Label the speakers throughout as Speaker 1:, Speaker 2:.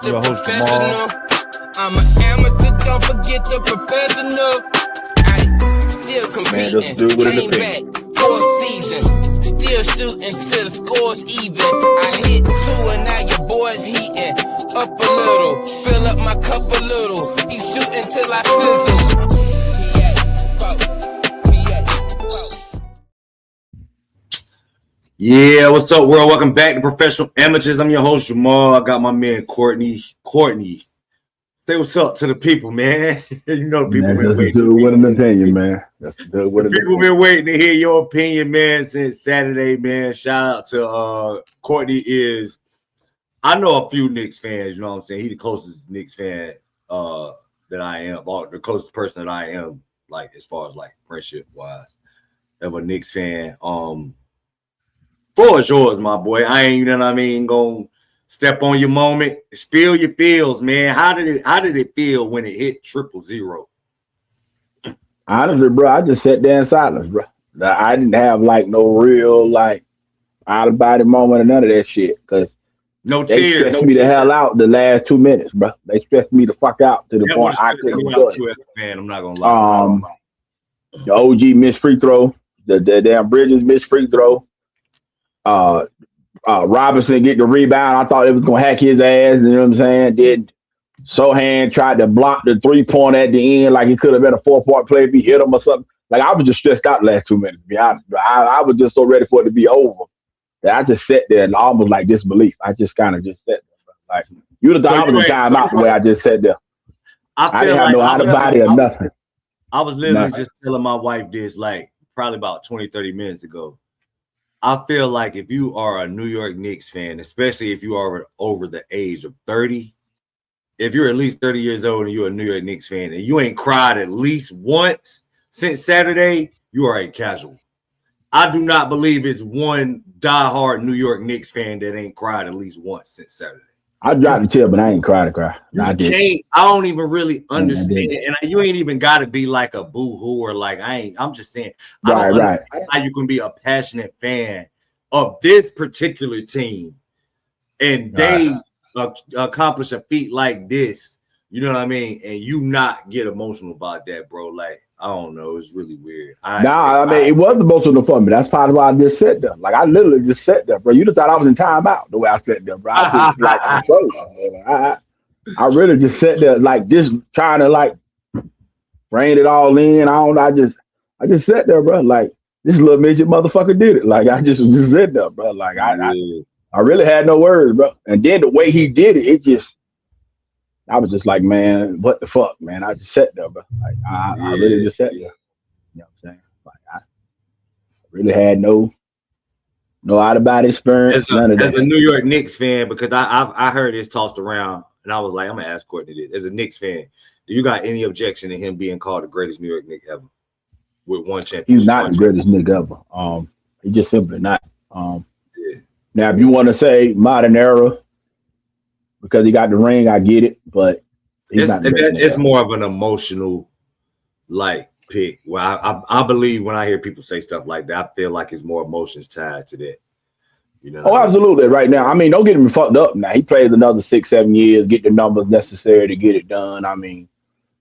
Speaker 1: your host, Jamal.
Speaker 2: I'm an amateur, don't forget the professional. I still competing, came back, fourth season. Still shooting till the score's even. I hit 2 and now your boy's heating. Up a little, fill up my cup a little. He shooting till I sizzle.
Speaker 3: Yeah, what's up, world? Welcome back to Professional Amateurs. I'm your host, Jamal. I got my man, Courtney. Say what's up to the people, man. You know the people been waiting.
Speaker 4: Dude with an opinion, man.
Speaker 3: People been waiting to hear your opinion, man, since Saturday, man. Shout out to Courtney. I know a few Knicks fans, you know what I'm saying? He the closest Knicks fan that I am, or the closest person that I am, like, as far as, like, friendship-wise, of a Knicks fan. Floor is yours, my boy. I ain't, you know what I mean, gonna step on your moment. Spill your feels, man. How did it feel when it hit 000?
Speaker 4: Honestly, bro, I just sat there in silence, bro. I didn't have like no real like out of body moment or none of that shit. Cause
Speaker 3: no
Speaker 4: they
Speaker 3: tears.
Speaker 4: stressed me the hell out the last 2 minutes, bro. They stressed me the fuck out to the point I couldn't do it.
Speaker 3: Man, I'm not gonna lie.
Speaker 4: The OG missed free throw, the damn Bridges missed free throw. Robinson get the rebound. I thought it was gonna hack his ass. You know what I'm saying? Did Sohan tried to block the 3-point at the end, like he could have been a 4-point play if he hit him or something. Like I was just stressed out the last 2 minutes. To be honest, I was just so ready for it to be over that I just sat there and almost like disbelief. I just kind of just sat there. Like you'd have thought I was in timeout the way I just sat there. I didn't have no out of body or nothing.
Speaker 3: I was literally just telling my wife this like probably about 20-30 minutes ago. I feel like if you are a New York Knicks fan, especially if you are over the age of 30, if you're at least 30 years old and you're a New York Knicks fan and you ain't cried at least once since Saturday, you are a casual. I do not believe it's one diehard New York Knicks fan that ain't cried at least once since Saturday.
Speaker 4: I dropped the tail, but I ain't cried to cry.
Speaker 3: I don't even really understand it. And you ain't even got to be like a boo-hoo or like I'm just saying. I don't understand how you can be a passionate fan of this particular team and they accomplish a feat like this. You know what I mean? And you not get emotional about that, bro. Like, I don't know. It's really weird.
Speaker 4: It was emotional for me. That's part of why I just sat there. Like, I literally just sat there, bro. You'd have thought I was in timeout the way I sat there, bro. I just like, I really just sat there, like, just trying to, like, rein it all in. I just sat there, bro. Like, this little midget motherfucker did it. Like, I just was just sitting there, bro. Like, I really had no words, bro. And then the way he did it, I was just like, man, what the fuck, man? I just sat there, bro. Like, I really just sat there. You know what I'm saying? Like, I really had no out-of-body experience.
Speaker 3: As a New York Knicks fan, because I heard this tossed around, and I was like, I'm going to ask Courtney this. As a Knicks fan, do you got any objection to him being called the greatest New York Knick ever with one championship?
Speaker 4: He's not the greatest Knick ever. He's just simply not. Now, if you want to say modern era, because he got the ring, I get it, but
Speaker 3: it's more of an emotional like pick. Well, I believe when I hear people say stuff like that, I feel like it's more emotions tied to that. You know?
Speaker 4: Absolutely. Right now, I mean, don't get him fucked up. Now he plays another 6-7 years, get the numbers necessary to get it done. I mean,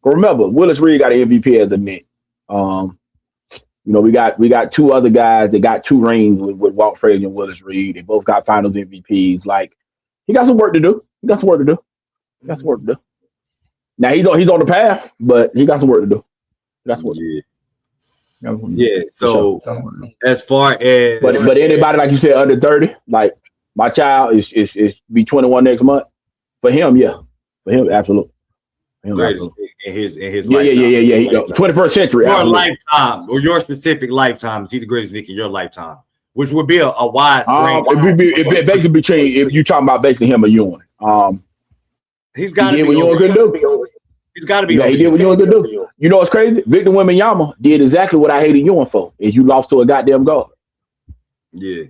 Speaker 4: but remember, Willis Reed got an MVP as a Knick. You know, we got 2 other guys that got 2 rings with Walt Frazier and Willis Reed. They both got Finals MVPs. Like, he got some work to do. Now he's on the path, but he got some work to do. That's what.
Speaker 3: Yeah. So as far as
Speaker 4: but anybody like you said under 30, like my child is be 21 next month. For him, absolutely.
Speaker 3: In his lifetime.
Speaker 4: Yeah. 21st century.
Speaker 3: Your lifetime or your specific lifetime. Is he the greatest Knick in your lifetime? Which would be a wise
Speaker 4: it basically be changed if you're talking about basically him or Ewing.
Speaker 3: He's got to be
Speaker 4: what Ewing could do.
Speaker 3: He's got to be.
Speaker 4: He did what Ewing could do. You know what's crazy? Victor Wembanyama did exactly what I hated Ewing for. Is you lost to a goddamn guard.
Speaker 3: Yeah.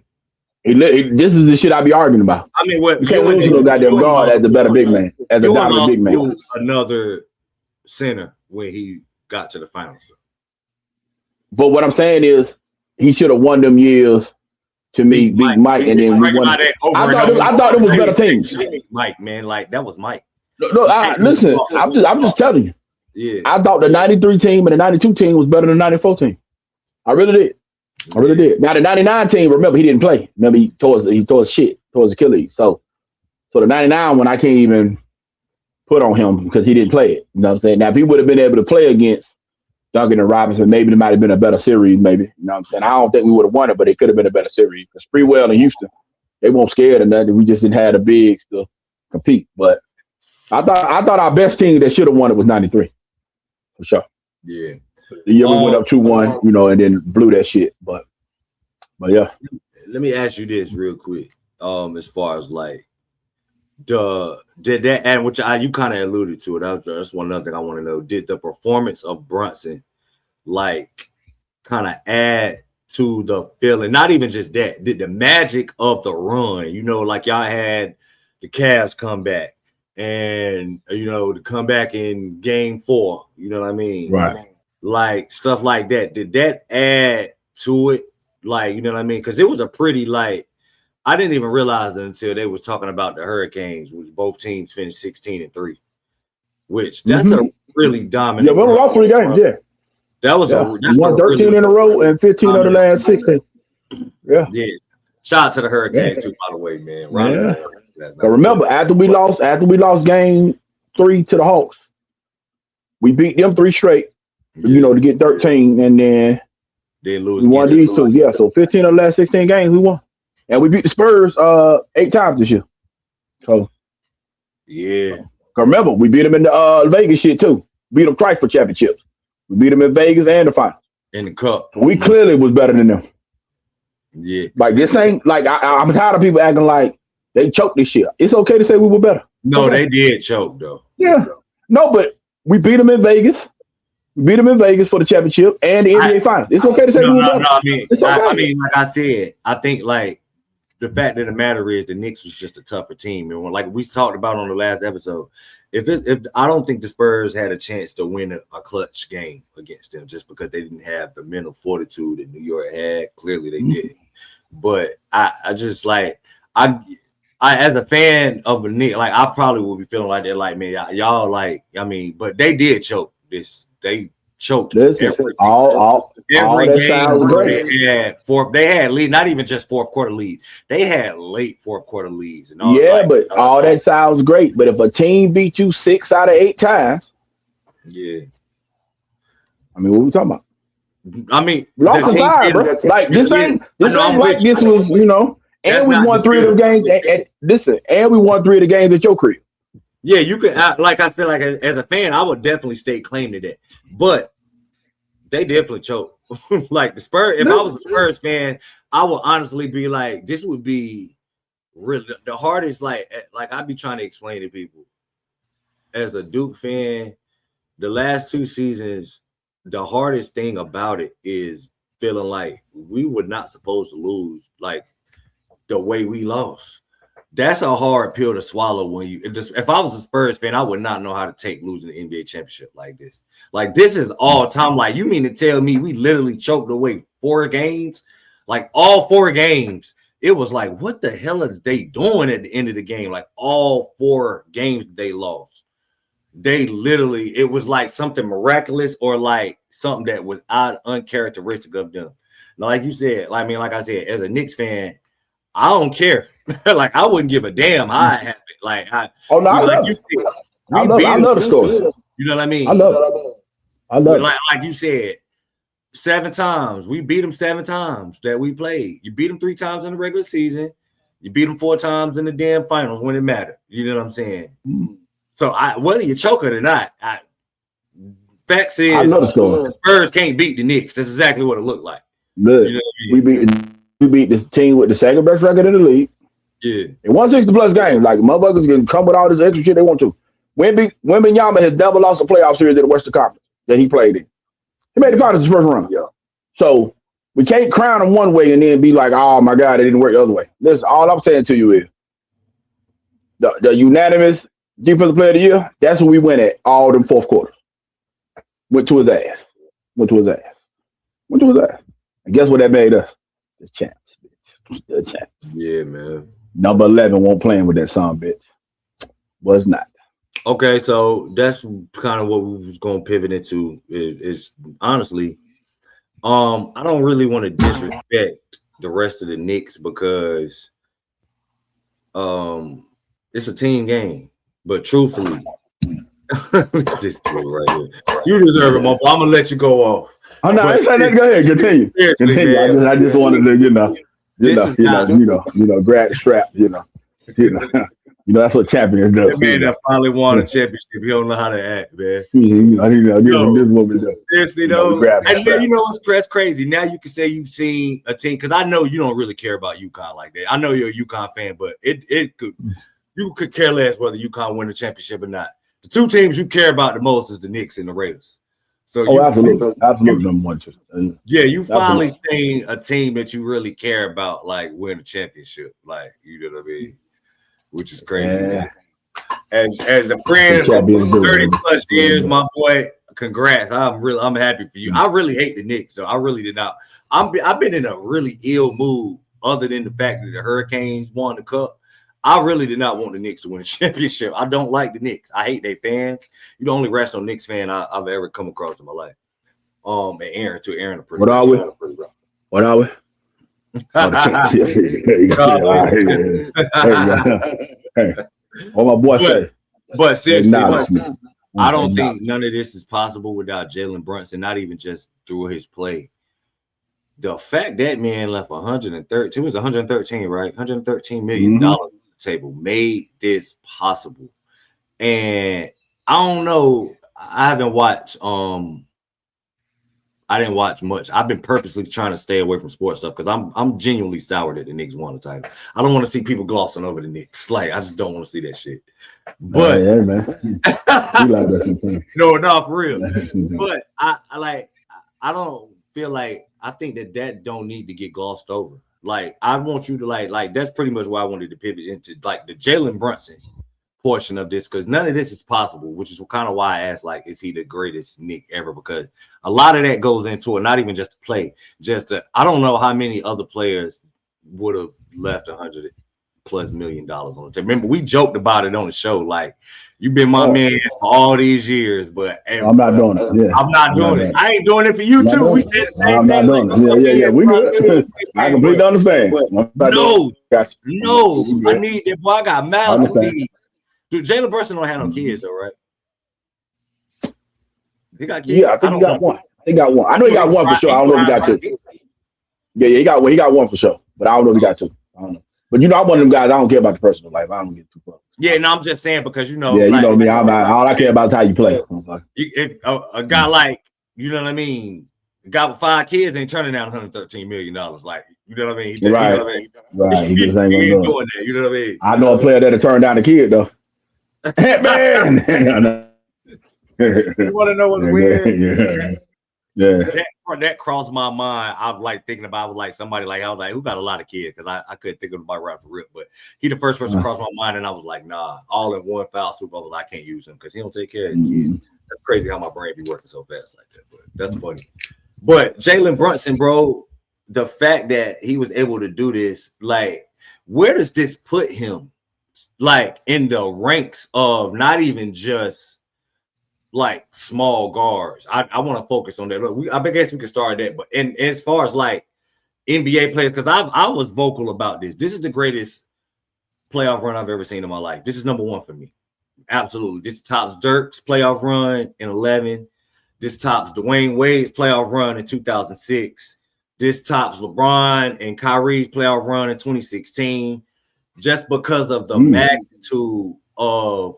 Speaker 4: This is the shit I be arguing about.
Speaker 3: I mean, what
Speaker 4: you can't lose to a goddamn guard as a better big man, as a dominant big man.
Speaker 3: Another center when he got to the finals.
Speaker 4: But what I'm saying is, he should have won them years. To me, beat Mike, and then we won. I thought it was better teams.
Speaker 3: Mike, man, like that was Mike.
Speaker 4: Listen. I'm just telling you.
Speaker 3: Yeah,
Speaker 4: I thought the '93 team and the '92 team was better than the '94 team. I really did. I really did. Now the '99 team, remember, he didn't play. Remember, he tore his Achilles. So the '99 one, I can't even put on him because he didn't play it. You know what I'm saying? Now, if he would have been able to play against Duncan and Robinson, maybe it might have been a better series. Maybe, you know what I'm saying? I don't think we would have won it, but it could have been a better series because Freewell and Houston, they weren't scared of nothing. We just didn't have the bigs to compete. But I thought our best team that should have won it was '93 for sure.
Speaker 3: Yeah.
Speaker 4: The year we went up 2-1, and then blew that shit. But yeah.
Speaker 3: Let me ask you this real quick. As far as like did that, and which you kind of alluded to it. That's one other thing I want to know. Did the performance of Brunson like kind of add to the feeling? Not even just that. Did the magic of the run? Like y'all had the Cavs come back, and to come back in Game 4. You know what I mean?
Speaker 4: Right.
Speaker 3: Like stuff like that. Did that add to it? Like, you know what I mean? Because it was a pretty I didn't even realize it until they was talking about the Hurricanes, which both teams finished 16-3, which that's a really dominant.
Speaker 4: Yeah, we lost 3 games. Yeah,
Speaker 3: that was
Speaker 4: we won 13 really in a row and 15 of the last 16. Yeah.
Speaker 3: Shout out to the Hurricanes too, by the way, man.
Speaker 4: But remember, after we lost Game 3 to the Hawks, we beat them 3 straight. To get 13, and then
Speaker 3: they lose.
Speaker 4: We won these 2. Yeah, so 15 of the last 16 games we won, and we beat the Spurs 8 times this year. So
Speaker 3: yeah,
Speaker 4: remember we beat them in the Vegas shit too. Beat them twice for championships. We beat them in Vegas and the finals
Speaker 3: in the cup.
Speaker 4: So we clearly was better than them.
Speaker 3: Yeah,
Speaker 4: like this ain't like I'm tired of people acting like they choked this shit. It's okay to say we were better.
Speaker 3: No, they did choke though.
Speaker 4: Yeah, no, but we beat them in Vegas. Beat them in Vegas for the championship and the NBA Finals. It's okay to say we were better.
Speaker 3: I mean, like I said, I think like the fact of the matter is the Knicks was just a tougher team, and like we talked about on the last episode, if I don't think the Spurs had a chance to win a clutch game against them just because they didn't have the mental fortitude that New York had. Clearly, they did, but I just like I as a fan of the Knicks, like I probably would be feeling like that, like man, y'all like but they did choke this. They choked every game. They had lead, not even just fourth quarter leads. They had late fourth quarter leads. And all
Speaker 4: but all that sounds great. But if a team beat you 6 out of 8 times, what are we talking about? Lost the vibe, bro. Like this ain't like this was, and we won 3 of those games. And we won 3 of the games at your crib.
Speaker 3: Yeah, you could. Like I said, like as a fan, I would definitely stake claim to that. But they definitely choke. Like the Spurs. If I was a Spurs fan, I would honestly be like, this would be really the hardest. Like I'd be trying to explain to people. As a Duke fan, the last 2 seasons, the hardest thing about it is feeling like we were not supposed to lose, like the way we lost. That's a hard pill to swallow when if I was a Spurs fan, I would not know how to take losing the NBA championship like this. Like this is all time. Like you mean to tell me we literally choked away 4 games? Like all 4 games. It was like, what the hell is they doing at the end of the game? Like all 4 games they lost. They literally, it was like something miraculous or like something that was uncharacteristic of them. Now, like you said, like I said, as a Knicks fan, I don't care. Like I wouldn't give a damn how it happened. Like I love the story. You know what I mean? I love it. Like you said, 7 times. We beat them 7 times that we played. You beat them 3 times in the regular season. You beat them 4 times in the damn finals when it mattered. You know what I'm saying? Mm-hmm. So whether you choke it or not, facts is the Spurs can't beat the Knicks. That's exactly what it looked like.
Speaker 4: Good. You know what I mean? We beat the team with the second best record in the league.
Speaker 3: Yeah.
Speaker 4: In 160+ games, like motherfuckers can come with all this extra shit they want to. Wembanyama has never lost a playoff series in the Western Conference that he played in. He made the finals his first run. Yeah. So we can't crown him one way and then be like, oh my God, it didn't work the other way. Listen, all I'm saying to you is the unanimous defensive player of the year, that's what we went at all them fourth quarters. Went to his ass. And guess what that made us? The champs, bitch. The champs.
Speaker 3: Yeah, man.
Speaker 4: Number 11 won't playing with that son, bitch. Was not.
Speaker 3: Okay, so that's kind of what we was going to pivot into. Is honestly, I don't really want to disrespect the rest of the Knicks because it's a team game. But truthfully, this dude right here, you deserve it, my boy. I'm gonna let you go off.
Speaker 4: I'm not.
Speaker 3: But
Speaker 4: Go ahead. Continue. Continue.
Speaker 3: Man,
Speaker 4: I just wanted to, grab the strap. That's what champions do.
Speaker 3: That man that finally won a championship, he don't know how to act, man.
Speaker 4: This is what we do.
Speaker 3: Seriously, though. And then, what's crazy? Now you can say you've seen a team, because I know you don't really care about UConn like that. I know you're a UConn fan, but you could care less whether UConn win the championship or not. The two teams you care about the most is the Knicks and the Raiders. So
Speaker 4: absolutely.
Speaker 3: Yeah, you finally seen a team that you really care about, like win a championship, like, you know what I mean? Which is crazy. Yeah. As a friend of 30 plus years, my boy, congrats. I'm happy for you. I really hate the Knicks, though. I really did not. I've been in a really ill mood, other than the fact that the Hurricanes won the cup. I really did not want the Knicks to win a championship. I don't like the Knicks. I hate their fans. You're the only rational Knicks fan I've ever come across in my life. And Aaron,
Speaker 4: what are we? What are we? Hey, what my boy say?
Speaker 3: But seriously, I don't think none of this is possible without Jalen Brunson, not even just through his play. The fact that man left 113, it was 113, right? $113 million on the table made this possible. And I don't know, I haven't watched I didn't watch much. I've been purposely trying to stay away from sports stuff because I'm genuinely sour that the Knicks won the title. I don't want to see people glossing over the Knicks. Like, I just don't want to see that shit. But
Speaker 4: yeah, man.
Speaker 3: No, for real. But I don't feel like, I think that don't need to get glossed over. Like, I want you to like that's pretty much why I wanted to pivot into like the Jalen Brunson portion of this, because none of this is possible, which is kind of why I asked, like, is he the greatest Knick ever? Because a lot of that goes into it, not even just to play, I don't know how many other players would have left $100+ million on the table. Remember, we joked about it on the show, like, you've been my man for all these years, but
Speaker 4: I'm not doing it. Yeah.
Speaker 3: I'm not doing it. I ain't doing it for you too. We said the same thing.
Speaker 4: I'm not doing it. Yeah. We good. I completely understand.
Speaker 3: No, I need that boy. I got mouths to feed. Dude, Jalen Brunson don't have no kids though, right? He got kids.
Speaker 4: Yeah, I think he got one. I know he got one for sure. I don't know if he got two. Yeah, he got one for sure. But I don't know if he got two. I don't know. But I'm one of them guys. I don't care about the personal life. I don't get too close.
Speaker 3: Yeah, no, I'm just saying because
Speaker 4: Yeah, you know me. All I care about is how you play.
Speaker 3: If a guy like, you know what I mean, a guy with 5 kids ain't turning down $113 million. Like, you know what I mean?
Speaker 4: Right. He just ain't
Speaker 3: doing that. You know what I mean?
Speaker 4: I know a player that'll turn down the kid though. Man,
Speaker 3: you want to know what's weird?
Speaker 4: Yeah.
Speaker 3: That crossed my mind. I was like thinking about like somebody like, I was like, who got a lot of kids? Because I couldn't think of anybody right for rip, but he the first person crossed my mind, and I was like, nah, all in one foul swoop. I was like, I can't use him because he don't take care of his kids. That's crazy how my brain be working so fast like that, but that's funny. But Jalen Brunson, bro, the fact that he was able to do this, like, where does this put him? Like, in the ranks of not even just like small guards. I want to focus on that. Look, I guess we can start that. But and as far as like NBA players, because I was vocal about this. This is the greatest playoff run I've ever seen in my life. This is number one for me. Absolutely. This tops Dirk's playoff run in 2011. This tops Dwayne Wade's playoff run in 2006. This tops LeBron and Kyrie's playoff run in 2016. Just because of the magnitude of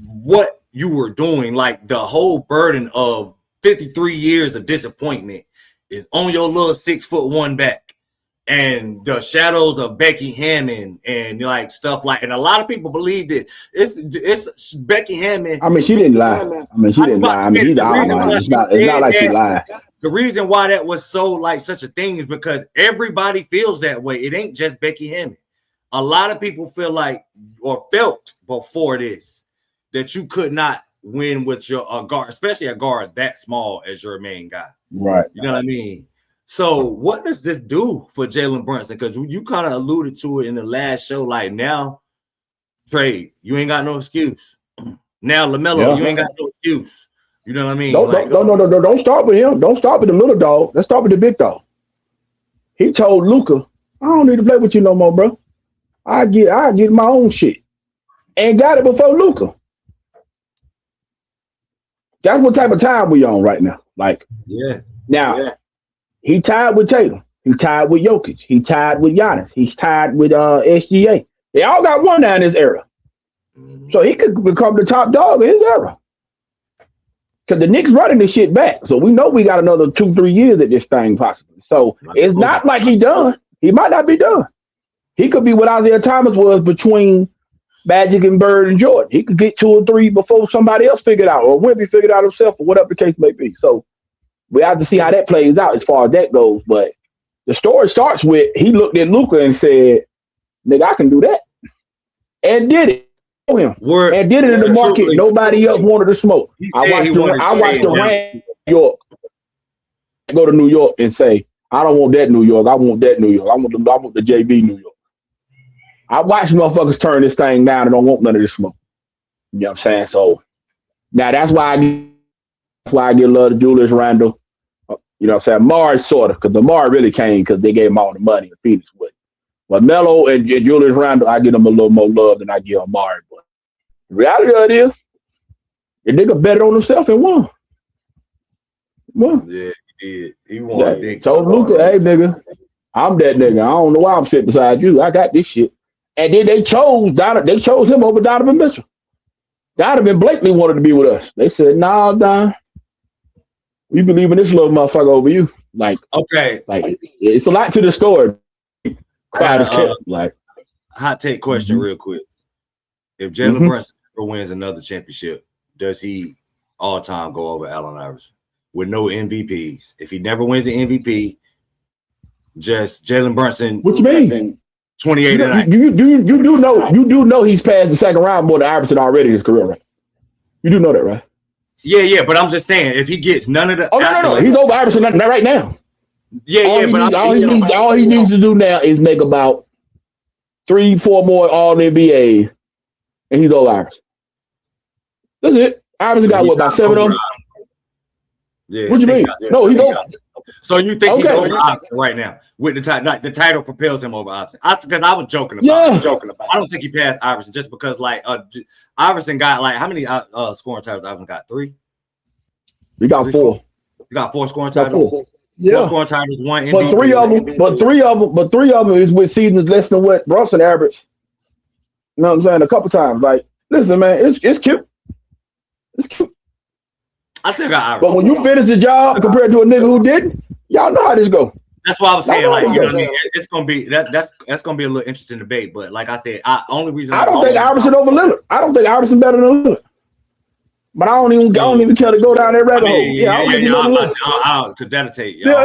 Speaker 3: what you were doing, like the whole burden of 53 years of disappointment is on your little 6'1" back, and the shadows of Becky Hammond and like stuff like, and a lot of people believe that it's Becky Hammond.
Speaker 4: I mean, she didn't lie. She's out. It's not like she lied.
Speaker 3: The reason why that was so like such a thing is because everybody feels that way. It ain't just Becky Hammond. A lot of people feel like, or felt before this, that you could not win with your guard, especially a guard that small as your main guy.
Speaker 4: Right.
Speaker 3: You know what I mean? So what does this do for Jalen Brunson? Because you kind of alluded to it in the last show. Like, now, Trey, you ain't got no excuse. Now, LaMelo, you ain't got no excuse. You know what I mean?
Speaker 4: No, start with him. Don't start with the little dog. Let's start with the big dog. He told Luka, I don't need to play with you no more, bro. I get my own shit. And got it before Luka. That's what type of time we on right now. Like, now, he tied with Tatum. He tied with Jokic. He tied with Giannis. He's tied with SGA. They all got one now in this era. So he could become the top dog in his era. Because the Knicks running this shit back. So we know we got another 2-3 years at this thing possibly. So it's not like he done. He might not be done. He could be what Isaiah Thomas was between Magic and Bird and Jordan. He could get 2 or 3 before somebody else figured out, or Wemby figured out himself, or whatever the case may be. So we have to see how that plays out as far as that goes. But the story starts with he looked at Luka and said, nigga, I can do that. And did it. And did it in the market. Nobody else wanted to smoke. I watched the Rams New York go to New York and say, I don't want that New York. I want that New York. I want the JV New York. I watch motherfuckers turn this thing down and don't want none of this smoke. You know what I'm saying? So now that's why I get love to Julius Randle. You know what I'm saying? Mars sort of, because the Mars really came because they gave him all the money in Phoenix with. But Melo and Julius Randle, I give them a little more love than I give Mars. But the reality of it is, the nigga betted on himself and won.
Speaker 3: Yeah, he did. He won.
Speaker 4: Yeah. Told Luka, hey nigga, I'm that nigga. I don't know why I'm sitting beside you. I got this shit. And then they chose him over Donovan Mitchell. Donovan Blakely wanted to be with us. They said, nah, Don, we believe in this little motherfucker over you. Like, it's a lot to the story.
Speaker 3: Hot take question real quick. If Jalen Brunson ever wins another championship, does he all time go over Allen Iverson with no MVPs? If he never wins an MVP, just Jalen Brunson.
Speaker 4: What you mean?
Speaker 3: 28 and
Speaker 4: you do know he's passed the second round more than Iverson already in his career, right? You do know that, right?
Speaker 3: Yeah, but I'm just saying if he gets none of the
Speaker 4: no, he's over Iverson right now. All he needs to do now is make about 3-4 more All NBA, and he's over Iverson. That's it. Iverson got about 7 of them.
Speaker 3: Yeah.
Speaker 4: What do you mean? No, he's over.
Speaker 3: So you think he's over Iverson right now with the title propels him over Iverson? Because I was joking about it. I don't think he passed Iverson just because Iverson got how many scoring titles? Iverson got 3.
Speaker 4: He got 4.
Speaker 3: He got 4 scoring titles. 4 scoring titles, 1 MVP.
Speaker 4: But three of them is with seasons less than what Brunson averaged. You know what I'm saying? A couple times. Like, listen, man, it's cute. It's cute.
Speaker 3: I still got Iverson.
Speaker 4: But when you finish the job compared to a nigga who didn't, y'all know how this go.
Speaker 3: That's why I was saying, you know what I mean? It's gonna be that's gonna be a little interesting debate. But like I said, only reason
Speaker 4: I don't think Iverson over Lillard. I don't think Iverson better than Lillard. But I don't even care to go down that rabbit hole.
Speaker 3: Because that'll take.
Speaker 4: Yeah. I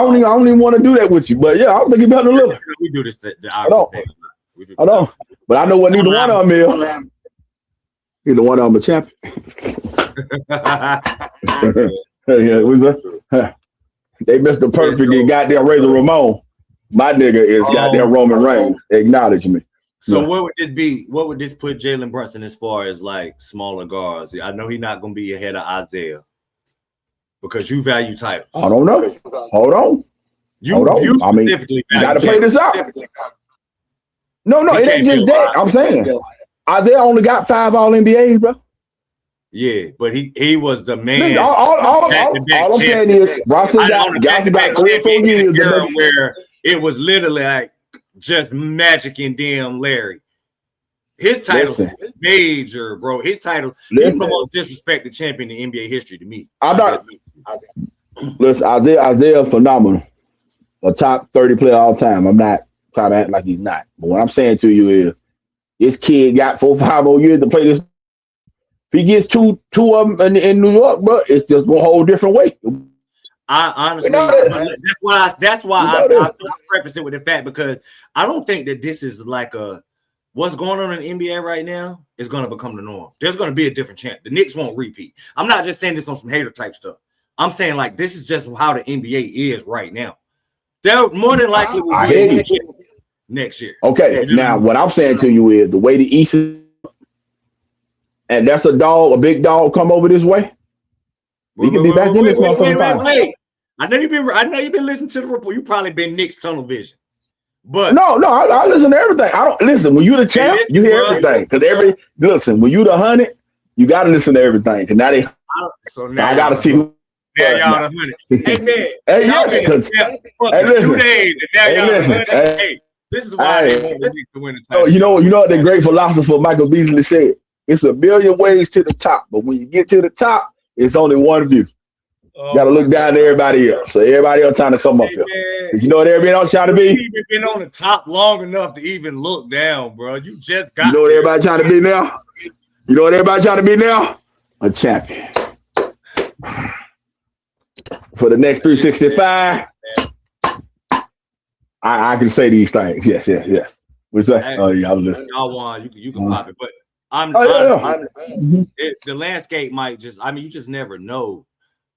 Speaker 4: don't even want to do that with you. But yeah, I don't think he's better than Lillard.
Speaker 3: We do this the Iverson thing.
Speaker 4: I know. But I know what neither one of them is. Neither one of them a champion. They Mr. Perfect and goddamn Razor Ramon. My nigga is goddamn Roman Reigns. Acknowledge me.
Speaker 3: So what would this be? What would this put Jalen Brunson as far as smaller guards? I know he's not going to be ahead of Isaiah because you value titles.
Speaker 4: I don't know. Hold on.
Speaker 3: You specifically
Speaker 4: you got to play this out. No, it ain't just that. I'm saying Isaiah only got 5 All-NBAs, bro.
Speaker 3: Yeah, but he was the man.
Speaker 4: All I'm saying is Brunson got 3 or 4 years
Speaker 3: where it was literally just Magic and damn Larry. His title is major, bro. His title, he's the most disrespected champion in NBA history to me.
Speaker 4: Listen, Isaiah phenomenal. A top 30 player all time. I'm not trying to act like he's not. But what I'm saying to you is this kid got 4-5 more years to play this. If he gets two of them in New York, bro, it's just a whole different way.
Speaker 3: I honestly, that's why I preface it with the fact because I don't think that this is what's going on in the NBA right now is going to become the norm. There's going to be a different champ. The Knicks won't repeat. I'm not just saying this on some hater type stuff. I'm saying this is just how the NBA is right now. There more than likely will be a new champ next year.
Speaker 4: Okay, now what I'm saying to you is the way the East is, and that's a dog, a big dog, come over this way, we can be back in this motherfucker.
Speaker 3: Wait. I know you've been listening to the report. You probably been Knicks tunnel vision. But
Speaker 4: no, I listen to everything. I don't listen. When you the champ, you hear everything. Because listen, when you the 100, you gotta listen to everything. Cause now I gotta see who.
Speaker 3: Now y'all the 100. Hey man,
Speaker 4: hey, yeah,
Speaker 3: 2 days and now y'all the 100. Hey, this is why they want the Knicks to win the title.
Speaker 4: You know what the great philosopher Michael Beasley said? It's a million ways to the top, but when you get to the top, it's only one view. You gotta look down to everybody else. So everybody else trying to come up here. You know what everybody else trying to be?
Speaker 3: You even been on the top long enough to even look down, bro. You just got.
Speaker 4: You know what everybody trying to be now? You know what everybody trying to be now? A champion. For the next 365, I can say these things. Yes. What's that?
Speaker 3: Hey,
Speaker 4: oh yeah, I was listening.
Speaker 3: Y'all want you can pop it, but the landscape might just. I mean, you just never know.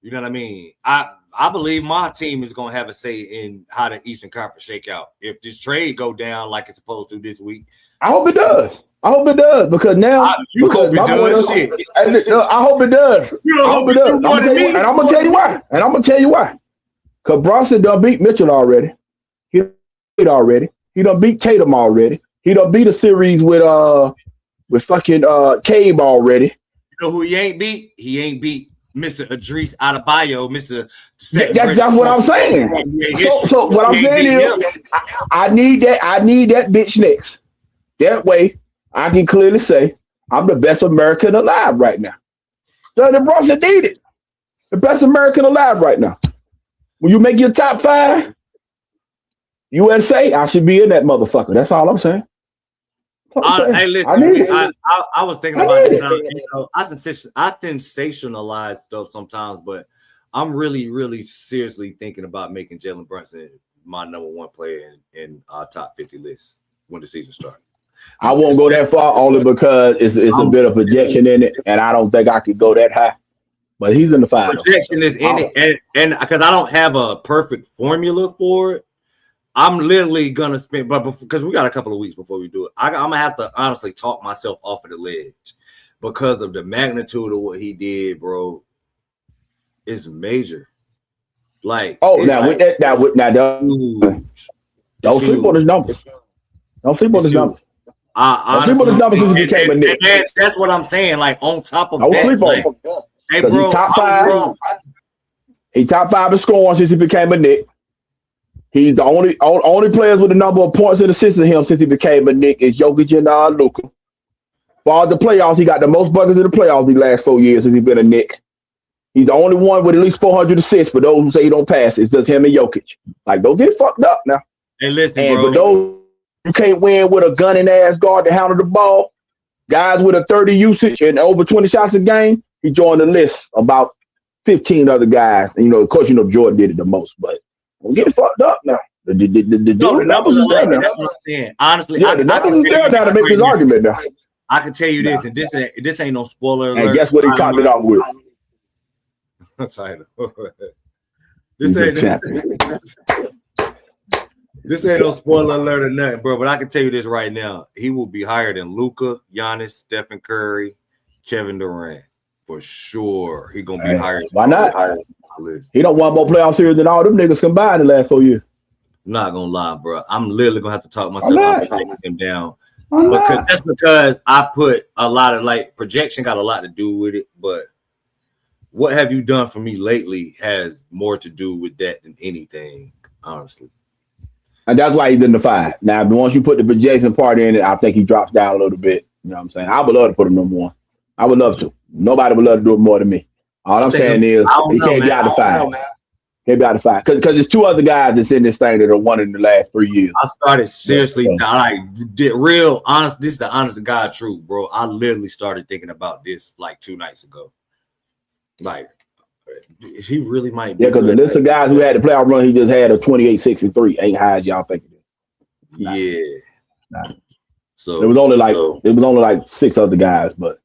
Speaker 3: You know what I mean? I believe my team is gonna have a say in how the Eastern Conference shake out. If this trade go down like it's supposed to this week,
Speaker 4: I hope it does. Because now
Speaker 3: hope it does. Shit.
Speaker 4: I hope it does. I hope it does. And I'm gonna tell you why. Because Brunson done beat Mitchell already. He done beat Tatum already. He done beat a series with fucking Cave already.
Speaker 3: You know who he ain't beat? He ain't beat Mr. Idris Adebayo, Mr.
Speaker 4: That's what I'm saying. So what I'm saying is, I need that bitch next. That way, I can clearly say I'm the best American alive right now. So the Brunson need it. The best American alive right now. When you make your top 5, USA, I should be in that motherfucker. That's all I'm saying.
Speaker 3: Hey, listen, I was thinking about this. I sensationalize stuff sometimes, but I'm really, really seriously thinking about making Jalen Brunson my number 1 player in our top 50 list when the season starts.
Speaker 4: I won't go that far only because it's a bit of projection in it, and I don't think I could go that high. But he's in the finals.
Speaker 3: Projection is in it, and because I don't have a perfect formula for it. I'm literally gonna spend, but because we got a couple of weeks before we do it, I'm gonna have to honestly talk myself off of the ledge because of the magnitude of what he did, bro. It's major. Like,
Speaker 4: don't sleep on his numbers. Don't sleep on his numbers. He became a Knick.
Speaker 3: That's what I'm saying. Like on top of
Speaker 4: that,
Speaker 3: hey, bro,
Speaker 4: he top 5. He top 5 in scoring since he became a Knick. He's the only players with the number of points and assists to him since he became a Knick is Jokic and Luka. For the playoffs, he got the most buckets in the playoffs the last 4 years since he's been a Knick. He's the only one with at least 400 assists. For those who say he don't pass, it's just him and Jokic. Like, don't get fucked up now.
Speaker 3: Hey, listen,
Speaker 4: and
Speaker 3: bro.
Speaker 4: For those you can't win with a gunning ass guard to handle the ball, guys with a 30 usage and over 20 shots a game, he joined the list about 15 other guys. And, of course, Jordan did it the most, but don't get fucked up now. The numbers are there now. That's what I'm saying.
Speaker 3: Honestly,
Speaker 4: the numbers are there now to make this argument now.
Speaker 3: I can tell you this, and this ain't no spoiler alert.
Speaker 4: And guess what he topped it off with?
Speaker 3: This ain't no spoiler alert or nothing, bro. But I can tell you this right now: he will be higher than Luka, Giannis, Stephen Curry, Kevin Durant for sure. He gonna be higher.
Speaker 4: Why not? He don't want more playoff series than all them niggas combined the last 4 years.
Speaker 3: I'm not gonna lie, bro. I'm literally gonna have to talk myself out of taking him down. Because I put a lot of projection got a lot to do with it, but what have you done for me lately has more to do with that than anything, honestly.
Speaker 4: And that's why he's in the 5. Now, once you put the projection part in it, I think he drops down a little bit. You know what I'm saying? I would love to put him number 1. I would love to. Nobody would love to do it more than me. All I'm saying is he can't be out of 5. Can't be out of 5 because there's 2 other guys that's in this thing that are won in the last 3 years.
Speaker 3: I started seriously, real honest. This is the honest to God truth, bro. I literally started thinking about this like 2 nights ago. Like, he really might be.
Speaker 4: Yeah, because the list of guys who had the playoff run, he just had a 28-63. Ain't high as y'all think it is.
Speaker 3: Yeah.
Speaker 4: So it was only like 6 other guys, but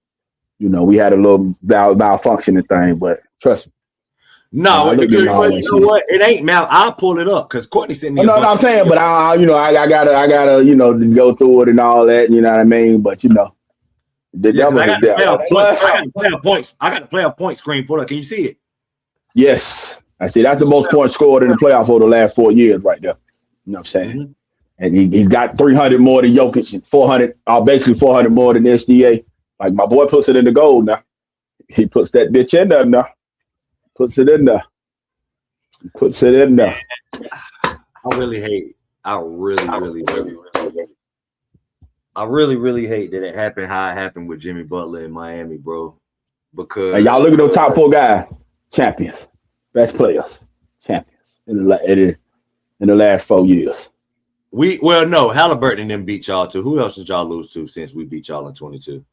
Speaker 4: we had a little malfunctioning thing. But trust me.
Speaker 3: No, you know what? It ain't mal. I'll pull it up because Courtney sent me.
Speaker 4: No, I'm saying, but I gotta go through it and all that. You know what I mean? But The
Speaker 3: Yeah,
Speaker 4: numbers is there. Plus,
Speaker 3: I got the playoff points. I got the playoff point screen pulled up. Can you see it?
Speaker 4: yes. I see that's the most points scored in the playoffs over the last 4 years right there. You know what I'm saying?
Speaker 3: Mm-hmm.
Speaker 4: And he got 300 more than Jokic and 400, basically 400 more than SGA. Like my boy puts it in the goal now. He puts that bitch in there now. Puts it in there. Puts it in there.
Speaker 3: I really hate that it happened how it happened with Jimmy Butler in Miami, bro. Because
Speaker 4: and y'all look at those top 4 guys, champions, best players, champions in the last 4 years.
Speaker 3: No, Halliburton and them beat y'all too. Who else did y'all lose to since we beat y'all in 22?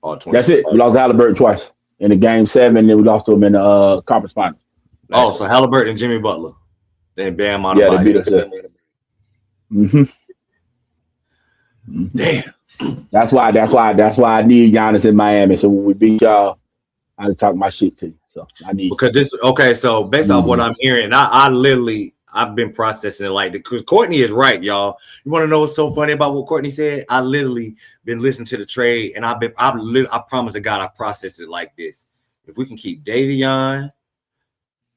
Speaker 3: Or 20?
Speaker 4: That's it. We lost Halliburton twice in the game 7, and then we lost to him in the conference final.
Speaker 3: So Halliburton and Jimmy Butler. Then Bam on
Speaker 4: they beat us there. Mm-hmm.
Speaker 3: Damn.
Speaker 4: That's why I need Giannis in Miami. So when we beat y'all, I can talk my shit to you. So I need
Speaker 3: So based off what I'm hearing, I've been processing it like that because Courtney is right, y'all. You want to know what's so funny about what Courtney said? I literally been listening to the trade, and I promise to God I processed it like this. If we can keep Davion,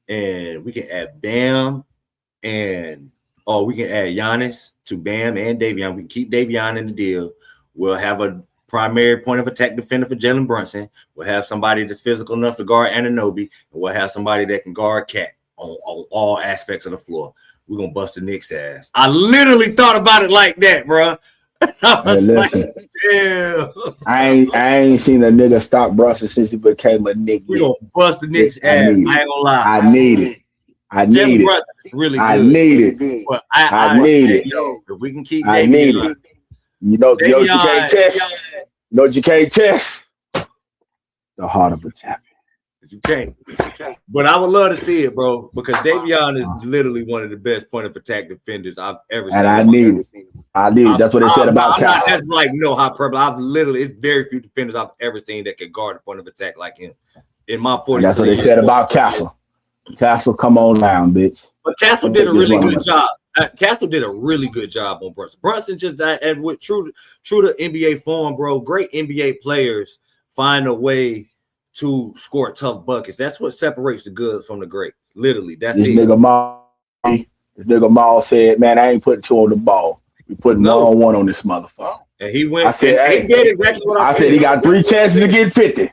Speaker 3: and we can add Bam, we can add Giannis to Bam and Davion. We can keep Davion in the deal. We'll have a primary point of attack defender for Jalen Brunson. We'll have somebody that's physical enough to guard Anunoby, and we'll have somebody that can guard Cat on all aspects of the floor. We're gonna bust the Knicks' ass. I literally thought about it like that, bro. I was damn.
Speaker 4: I ain't seen a nigga stop Brunson since he became a Knick.
Speaker 3: We gonna bust the Knicks' ass. I ain't gonna lie.
Speaker 4: I need it.
Speaker 3: Really good.
Speaker 4: I need it.
Speaker 3: But
Speaker 4: I need it.
Speaker 3: If we can keep
Speaker 4: I need it. You know what you can't test? You know what you can't test? The heart of a champion.
Speaker 3: You can't. But I would love to see it, bro, because Davion is literally one of the best point of attack defenders I've ever seen.
Speaker 4: And I need it. That's what they said about Cal.
Speaker 3: That's like hyperbole. It's very few defenders I've ever seen that can guard a point of attack like him. In my 40.
Speaker 4: That's what they said about Castle. Castle, come on down, bitch.
Speaker 3: But Castle did a really good job. Castle did a really good job on Brunson. Brunson just and with true to NBA form, bro. Great NBA players find a way to score tough buckets. That's what separates the goods from the greats. Literally, that's
Speaker 4: this
Speaker 3: it.
Speaker 4: Nigga Maul said, "Man, I ain't putting 2 on the ball. We putting 1-on-1 on this motherfucker."
Speaker 3: And he went.
Speaker 4: I said,
Speaker 3: he did exactly what I said.
Speaker 4: I said he got 3 chances to get 50.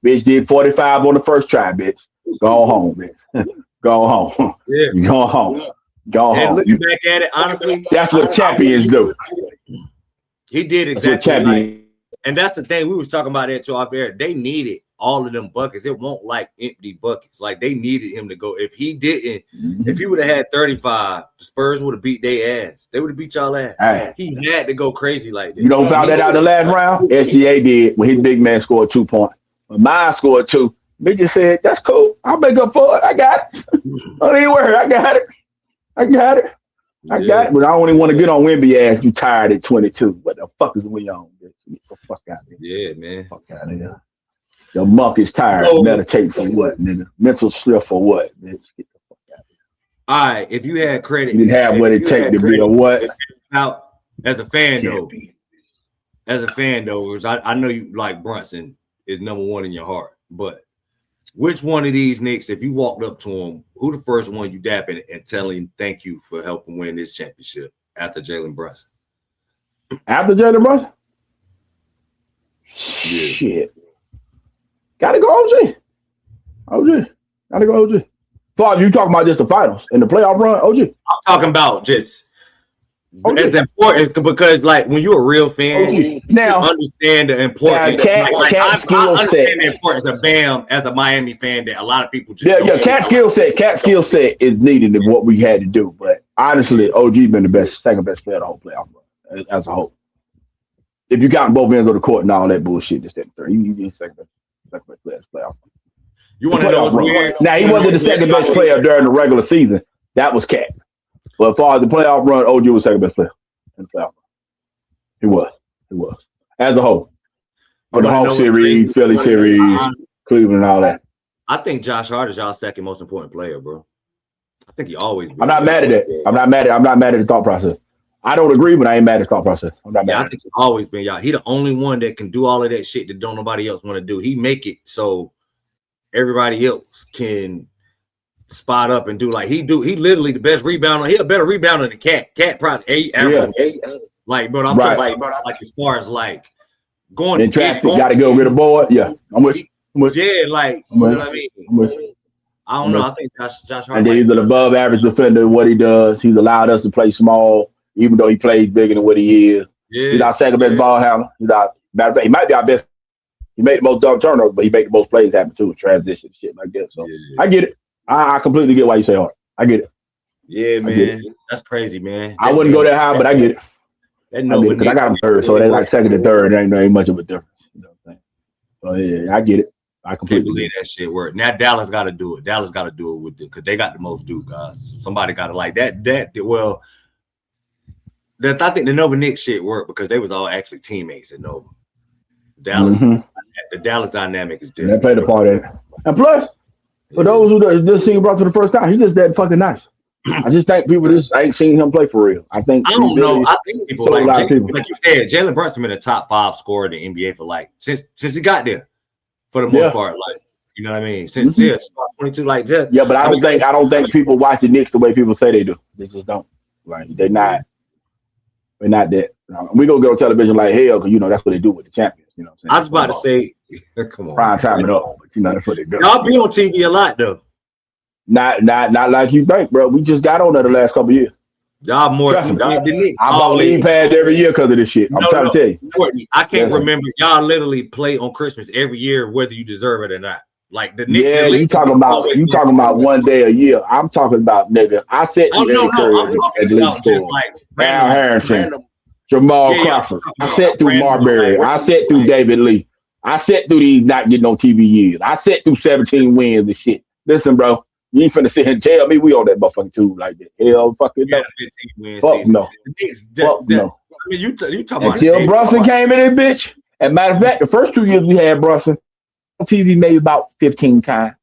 Speaker 4: Bitch did 45 on the first try, bitch. Go home, bitch. Go home.
Speaker 3: Yeah.
Speaker 4: Go home. Go home.
Speaker 3: Looking back at it, honestly,
Speaker 4: that's what champions do.
Speaker 3: He did exactly. And that's the thing. We was talking about that too off air. They needed all of them buckets. It won't like empty buckets. Like they needed him to go. If he didn't, if he would have had 35, the Spurs would have beat their ass. They would have beat y'all ass.
Speaker 4: Right.
Speaker 3: He had to go crazy like that.
Speaker 4: You know, found that out the last round. SGA did when his big man scored 2 points. When mine scored 2, Mitchell said, "That's cool. I'll make up for it. I got it. Don't even worry. I got it. I got it. But I only want to get on Wemby ass. You tired at 22. What the fuck is we on? Bitch? Get the fuck out of here.
Speaker 3: Yeah, man.
Speaker 4: Fuck out of here. Your monk is tired. Meditate for what, nigga? Mental strength for what, bitch? Get the fuck out of here.
Speaker 3: All right. If you had credit,
Speaker 4: you have what it takes to be a what?
Speaker 3: Now, as a fan, though, because I know you like Brunson is number 1 in your heart, but which one of these Knicks, if you walked up to him, who the first one you dapping and telling him thank you for helping win this championship after Jalen Brunson?
Speaker 4: After Jalen Brunson?
Speaker 3: Yeah.
Speaker 4: Shit. Gotta go OG. Gotta go OG. So you talking about just the finals and the playoff run, OG?
Speaker 3: I'm talking about just it's important because, like, when you're a real fan,
Speaker 4: now
Speaker 3: you understand the importance. I understand the importance of Bam as a Miami fan that a lot of people just
Speaker 4: Cat skill set is needed in what we had to do. But honestly, OG been the second best player of the whole playoff run as a whole. If you count both ends of the court and all that bullshit, he's second best player of the playoff run.
Speaker 3: You want to know what's weird?
Speaker 4: Now he wasn't the second best player during the regular season. That was Cat. But as far as the playoff run, OG was second best player in the playoff run. He was. As a whole. For the home series, Philly series, Cleveland, and all that.
Speaker 3: I think Josh Hart is y'all's second most important player, bro. I think he always been.
Speaker 4: I'm not mad at that. I'm not mad at the thought process. I don't agree, but I ain't mad at the thought process. I'm not mad.
Speaker 3: I think it's always been y'all. He the only one that can do all of that shit that don't nobody else want to do. He make it so everybody else can spot up and do like he do. He literally the best rebounder. He a better rebounder than Cat. Cat probably 8 average. Yeah. Like, but I'm talking like as far as like going
Speaker 4: in traffic, got to go get a board. Yeah, I'm with you.
Speaker 3: Yeah, like you know what I mean. I don't know. I think Josh Hart.
Speaker 4: And then he's an above average defender. What he does, he's allowed us to play small, even though he plays bigger than what he is. Yeah. He's our second best ball handler. He might be our best. He made the most dumb turnovers, but he made the most plays happen too, transition shit like that. So I get it. I completely get why you say Hart. I get it.
Speaker 3: Yeah, man. That's crazy, man.
Speaker 4: I wouldn't go that high, but I get it. Because I got him third, so they like second and third. There ain't much of a difference. You know what I'm saying? So yeah, I get it. I completely
Speaker 3: believe that shit work. Now Dallas got to do it. Dallas got to do it with it because they got the most due guys. Somebody got to like that. Well, I think the Nova Knicks shit worked because they was all actually teammates at Nova. Dallas, the Dallas dynamic is different.
Speaker 4: They played a part in it. And plus, for those who just seen Brunson for the first time, he's just that fucking nice. I just think people just ain't seen him play for real. I don't
Speaker 3: know. I think people like you said, Jalen Brunson been a top 5 scorer in the NBA for like since he got there. For the most part, like you know what I mean. Since 22, like just
Speaker 4: but I don't think people watch the Knicks the way people say they do. They just don't. Like they're not that. We gonna go on television like hell because that's what they do with the champions. You know what I'm saying?
Speaker 3: I was about to say, come on,
Speaker 4: prime time it up, but that's what they do.
Speaker 3: Y'all be on TV a lot though.
Speaker 4: Not like you think, bro. We just got on there the last couple of years.
Speaker 3: Y'all more than the Knicks.
Speaker 4: I bought league pads every year because of this shit. I'm trying to tell you.
Speaker 3: Courtney, I can't remember. Y'all literally play on Christmas every year, whether you deserve it or not. Like the Knicks.
Speaker 4: Yeah, you talking about one day a year. I'm talking about nigga. I said
Speaker 3: I'm talking about just like
Speaker 4: Al Harrington, Jamal Crawford. I sat through Marbury. I sat through David Lee. I sat through these not getting on TV years. I sat through 17 wins and shit. Listen, bro. You ain't finna sit here and tell me we on that motherfucking tube like that. Hell fucking no. Fuck no. Fuck no.
Speaker 3: I mean, you talking about
Speaker 4: until Brunson came in this bitch. And matter of fact, the first 2 years we had Brunson on TV maybe about 15 times.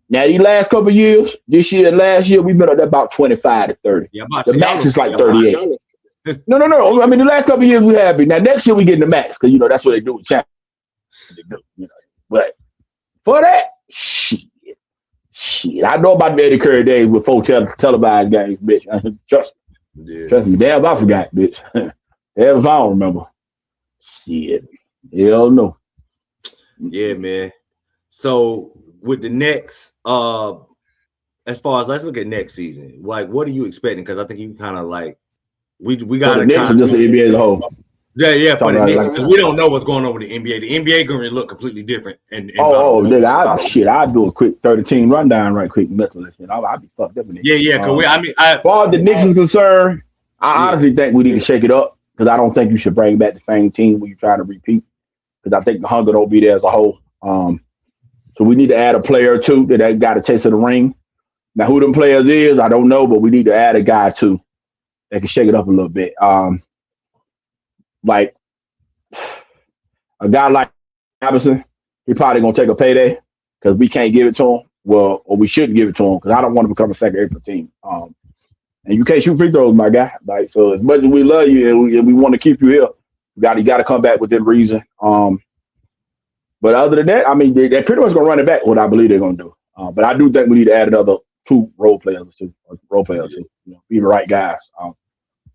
Speaker 4: Now these last couple of years, this year and last year, we've been up there about 25 to 30. Yeah, the max is like 38. No. I mean, the last couple of years we have it. Now next year we getting the max because that's what they do with champions. But for that, shit, I know about the Eddie Curry days with 4 televised games, bitch. Trust me. Yeah. Trust me. Damn, I forgot, bitch. Damn, if I don't remember. Shit. Hell no.
Speaker 3: Yeah, man. So with the Knicks, as far as let's look at next season, like what are you expecting? Because I think you kind of like we got to
Speaker 4: kind of just the NBA as a whole.
Speaker 3: Yeah. For the Knicks, we don't know what's going on with the NBA. The NBA going to look completely different.
Speaker 4: Nigga, I'll do a quick 30-team rundown right quick. I'll be fucked up in it.
Speaker 3: Yeah. Because
Speaker 4: as far as the Knicks is concerned, I honestly think we need to shake it up because I don't think you should bring back the same team when you're trying to repeat. Because I think the hunger don't be there as a whole. So we need to add a player or two that got a taste of the ring. Now, who them players is, I don't know, but we need to add a guy too that can shake it up a little bit. Like a guy like Madison, he probably gonna take a payday because we can't give it to him. Well, or we shouldn't give it to him because I don't want to become a second April team. And you can't shoot free throws, my guy. Like so, as much as we love you and we want to keep you here, you got to come back within reason. But other than that, I mean, they're pretty much gonna run it back. What I believe they're gonna do. But I do think we need to add another 2 role players too. Be the right guys.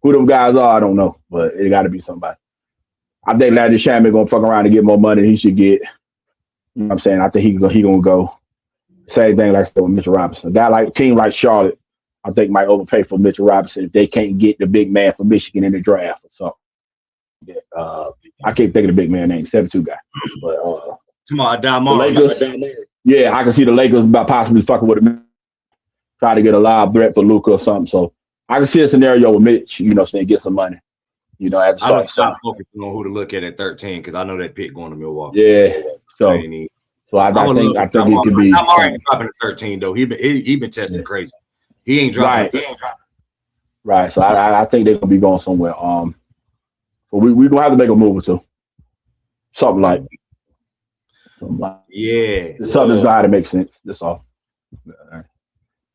Speaker 4: Who them guys are, I don't know, but it got to be somebody. I think Landry Shamet gonna fuck around and get more money than he should get. You know what I'm saying? I think he gonna go. Same thing like I said with Mitchell Robinson. A guy like team like Charlotte, I think might overpay for Mitchell Robinson if they can't get the big man from Michigan in the draft or something. Yeah, I can't think of the big man name, 7'2" guy. But
Speaker 3: tomorrow,
Speaker 4: Lakers, I can see the Lakers about possibly fucking with him, try to get a live threat for Luka or something. So I can see a scenario with Mitch, saying get some money. As
Speaker 3: I don't stop focusing on who to look at 13 because I know that pick going to Milwaukee.
Speaker 4: Yeah, so I think it could be.
Speaker 3: I'm already dropping 13 though. He been testing crazy. He ain't dropping.
Speaker 4: Right. So I think they're gonna be going somewhere. But we gonna have to make a move or two. Something like.
Speaker 3: Yeah.
Speaker 4: Something's got to make sense. That's all.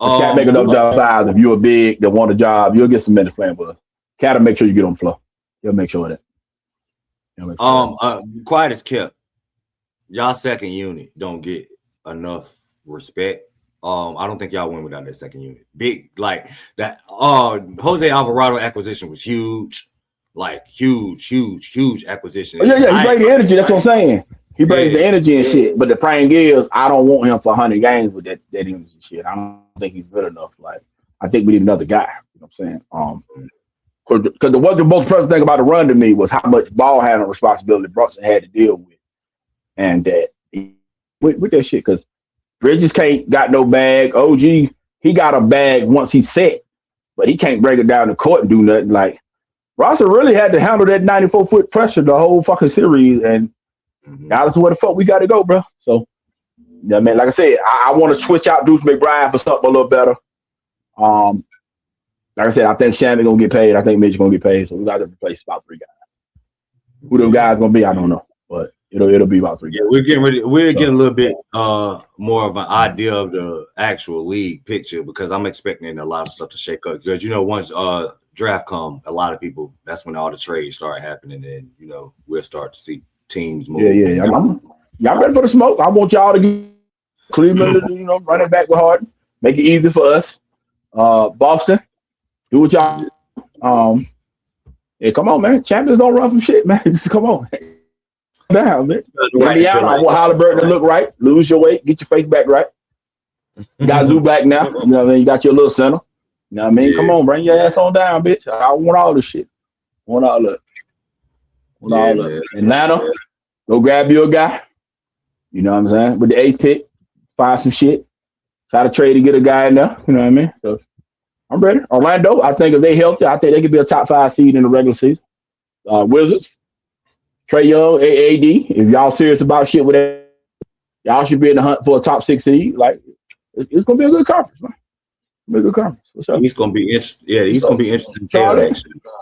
Speaker 4: Can't make enough job size. If you're big that want a job, you'll get some minutes playing with us. Cat will make sure you get on the floor. He'll make sure of that.
Speaker 3: Quiet as kept. Y'all second unit don't get enough respect. I don't think y'all win without that second unit. Big like that. Jose Alvarado acquisition was huge. Like huge acquisition.
Speaker 4: Oh, yeah. He brings the energy. That's what I'm saying. He brings the energy and shit. But the thing is, I don't want him for 100 games with that energy shit. I don't think he's good enough. Like, I think we need another guy. You know what I'm saying? Because the most present thing about the run to me was how much ball handling responsibility Brunson had to deal with, and that with that shit. Because Bridges got no bag. OG, he got a bag once he's set, but he can't break it down the court and do nothing. Like, Brunson really had to handle that 94-foot pressure the whole fucking series, and that's where the fuck we got to go, bro. So, yeah, man. Like I said, I want to switch out Deuce McBride for something a little better. Like I said, I think Shammy gonna get paid. I think Mitch gonna get paid. So we got to replace about 3 guys. Who them guys gonna be? I don't know, but it'll be about 3 guys.
Speaker 3: We're getting ready. We're getting a little bit more of an idea of the actual league picture because I'm expecting a lot of stuff to shake up. Because once draft come, a lot of people. That's when all the trades start happening, and we'll start to see teams move.
Speaker 4: Yeah. Y'all ready for the smoke? I want y'all to get Cleveland, running back with Harden, make it easy for us. Boston. Do what y'all. Yeah, come on, man. Champions don't run from shit, man. Just come on. Down, man. Indiana, I want Halliburton to look right. Lose your weight. Get your face back right. You got Zoo back now. You know what I mean? You got your little center. You know what I mean? Yeah. Come on, bring your ass on down, bitch. I want all this shit. I want all of it. Atlanta, go grab you a guy. You know what I'm saying? With the 8th pick, find some shit. Try to trade to get a guy in there. You know what I mean? So, I'm ready. Orlando, I think if they healthy, I think they could be a top 5 seed in the regular season. Wizards, Trae Young, AD. If y'all serious about shit with that, y'all should be in the hunt for a top 6 seed. Like, it's gonna be a good conference, man. Be a good conference.
Speaker 3: He's gonna be interesting. Yeah, he's gonna be interesting.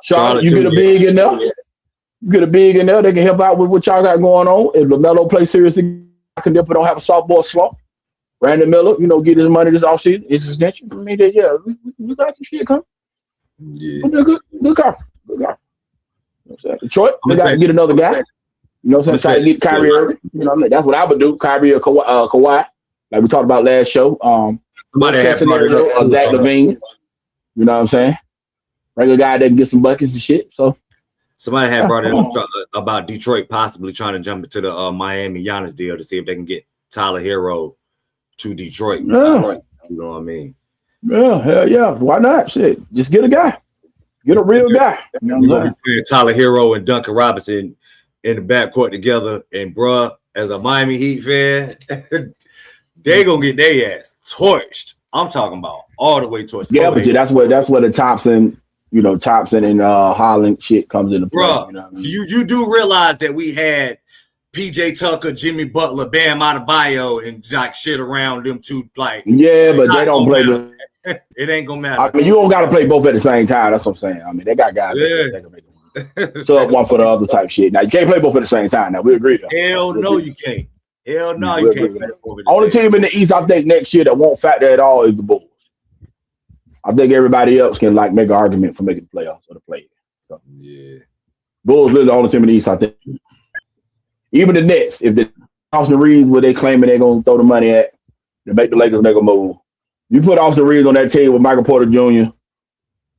Speaker 4: Charlotte, you get a big in there. You get a big in there. They can help out with what y'all got going on. If LaMelo plays seriously, I can definitely don't have a softball slump. Brandon Miller, get his money this offseason. It's his extension. I mean, we got some shit coming.
Speaker 3: Yeah.
Speaker 4: It'll be a good conference. Good conference. Detroit, they got to get another guy. You know what I'm saying? Try to get Kyrie Irving. That's what I would do. Kyrie or Kawhi, like we talked about last show.
Speaker 3: Somebody had
Speaker 4: scenario Zach LaVine. You know what I'm saying? Regular guy that can get some buckets and shit. So
Speaker 3: somebody had brought it up about Detroit possibly trying to jump into the Miami Giannis deal to see if they can get Tyler Hero to Detroit.
Speaker 4: Yeah.
Speaker 3: You know what I mean?
Speaker 4: Yeah, hell yeah. Why not? Shit. Just get a guy. Get a real guy.
Speaker 3: We're gonna be playing Tyler Hero and Duncan Robinson in the backcourt together. And bruh, as a Miami Heat fan, they gonna get their ass torched. I'm talking about all the way torched.
Speaker 4: Yeah, but that's where the Thompson and Holland shit comes into play.
Speaker 3: Bruh, you do realize that we had PJ Tucker, Jimmy Butler, Bam Adebayo, and like shit around them two. Like,
Speaker 4: yeah, but they don't play.
Speaker 3: It ain't gonna matter.
Speaker 4: I mean, you don't got to play both at the same time. That's what I'm saying. I mean, they got guys that can make it. Sub one for the other type shit. Now you can't play both at the same time. Now we agree.
Speaker 3: Hell no, you can't. Hell no, you can't.
Speaker 4: Only team in the East I think next year that won't factor at all is the Bulls. I think everybody else can like make an argument for making the playoffs or the play. So,
Speaker 3: yeah,
Speaker 4: Bulls really the only team in the East I think. Even the Nets, if the Austin Reeves where they claiming they're gonna throw the money at, to make the Lakers make a move. You put Austin Reeves on that team with Michael Porter Jr.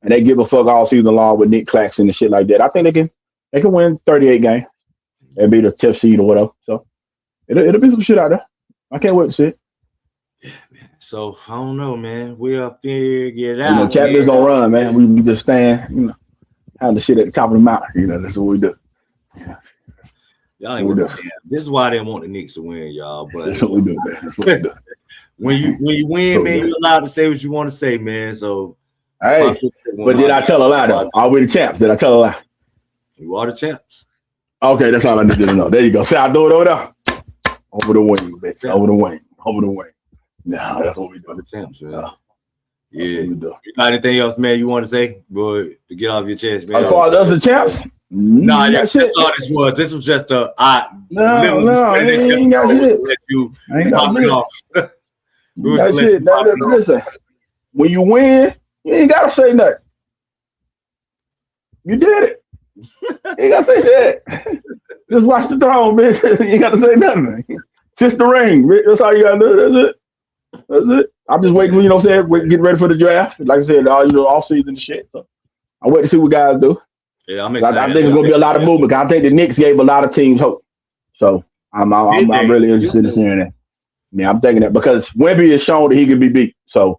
Speaker 4: and they give a fuck all season long with Nick Claxton and shit like that. I think they can win 38 games and be the 10th seed or whatever. So it'll be some shit out there. I can't wait to see it.
Speaker 3: Yeah, man. So I don't know, man. We'll figure it out.
Speaker 4: Champions gonna run, man. We just stand, have the shit at the top of the mountain. That's what we do. Yeah.
Speaker 3: Y'all ain't gonna this is why I didn't want the Knicks to win, y'all. But
Speaker 4: that's what we do, man. That's what we do.
Speaker 3: when you win, man, you're allowed to say what you want to say, man. So
Speaker 4: hey, but did I tell a lie though? Are we the champs? Did I tell a lie?
Speaker 3: You are the champs.
Speaker 4: Okay, that's all I needed to know. There you go. See, I do it over there. Over the wing, bitch. Over the wing. Over the wing. Nah, that's what we do.
Speaker 3: The champs, man. Yeah. You got anything else, man, you want to say, boy, to get off your chest, man?
Speaker 4: As far as us the champs?
Speaker 3: Nah, that's all this was. This was just a
Speaker 4: no, ain't got shit.
Speaker 3: Let you
Speaker 4: pop it
Speaker 3: off.
Speaker 4: That's it. Listen, when you win, you ain't gotta say nothing. You did it. You got to say shit. Just watch the throne, bitch. You got to say nothing. Kiss the ring. Bitch. That's all you got to do. That's it. I'm just waiting for, getting ready for the draft. Like I said, off season and shit. So I'm waiting to see what guys do.
Speaker 3: Yeah, I'm excited.
Speaker 4: I think there's going to be a lot of movement. I think the Knicks gave a lot of teams hope. So I'm really interested in hearing that. Yeah, I'm thinking that because Wemby has shown that he can be beat. So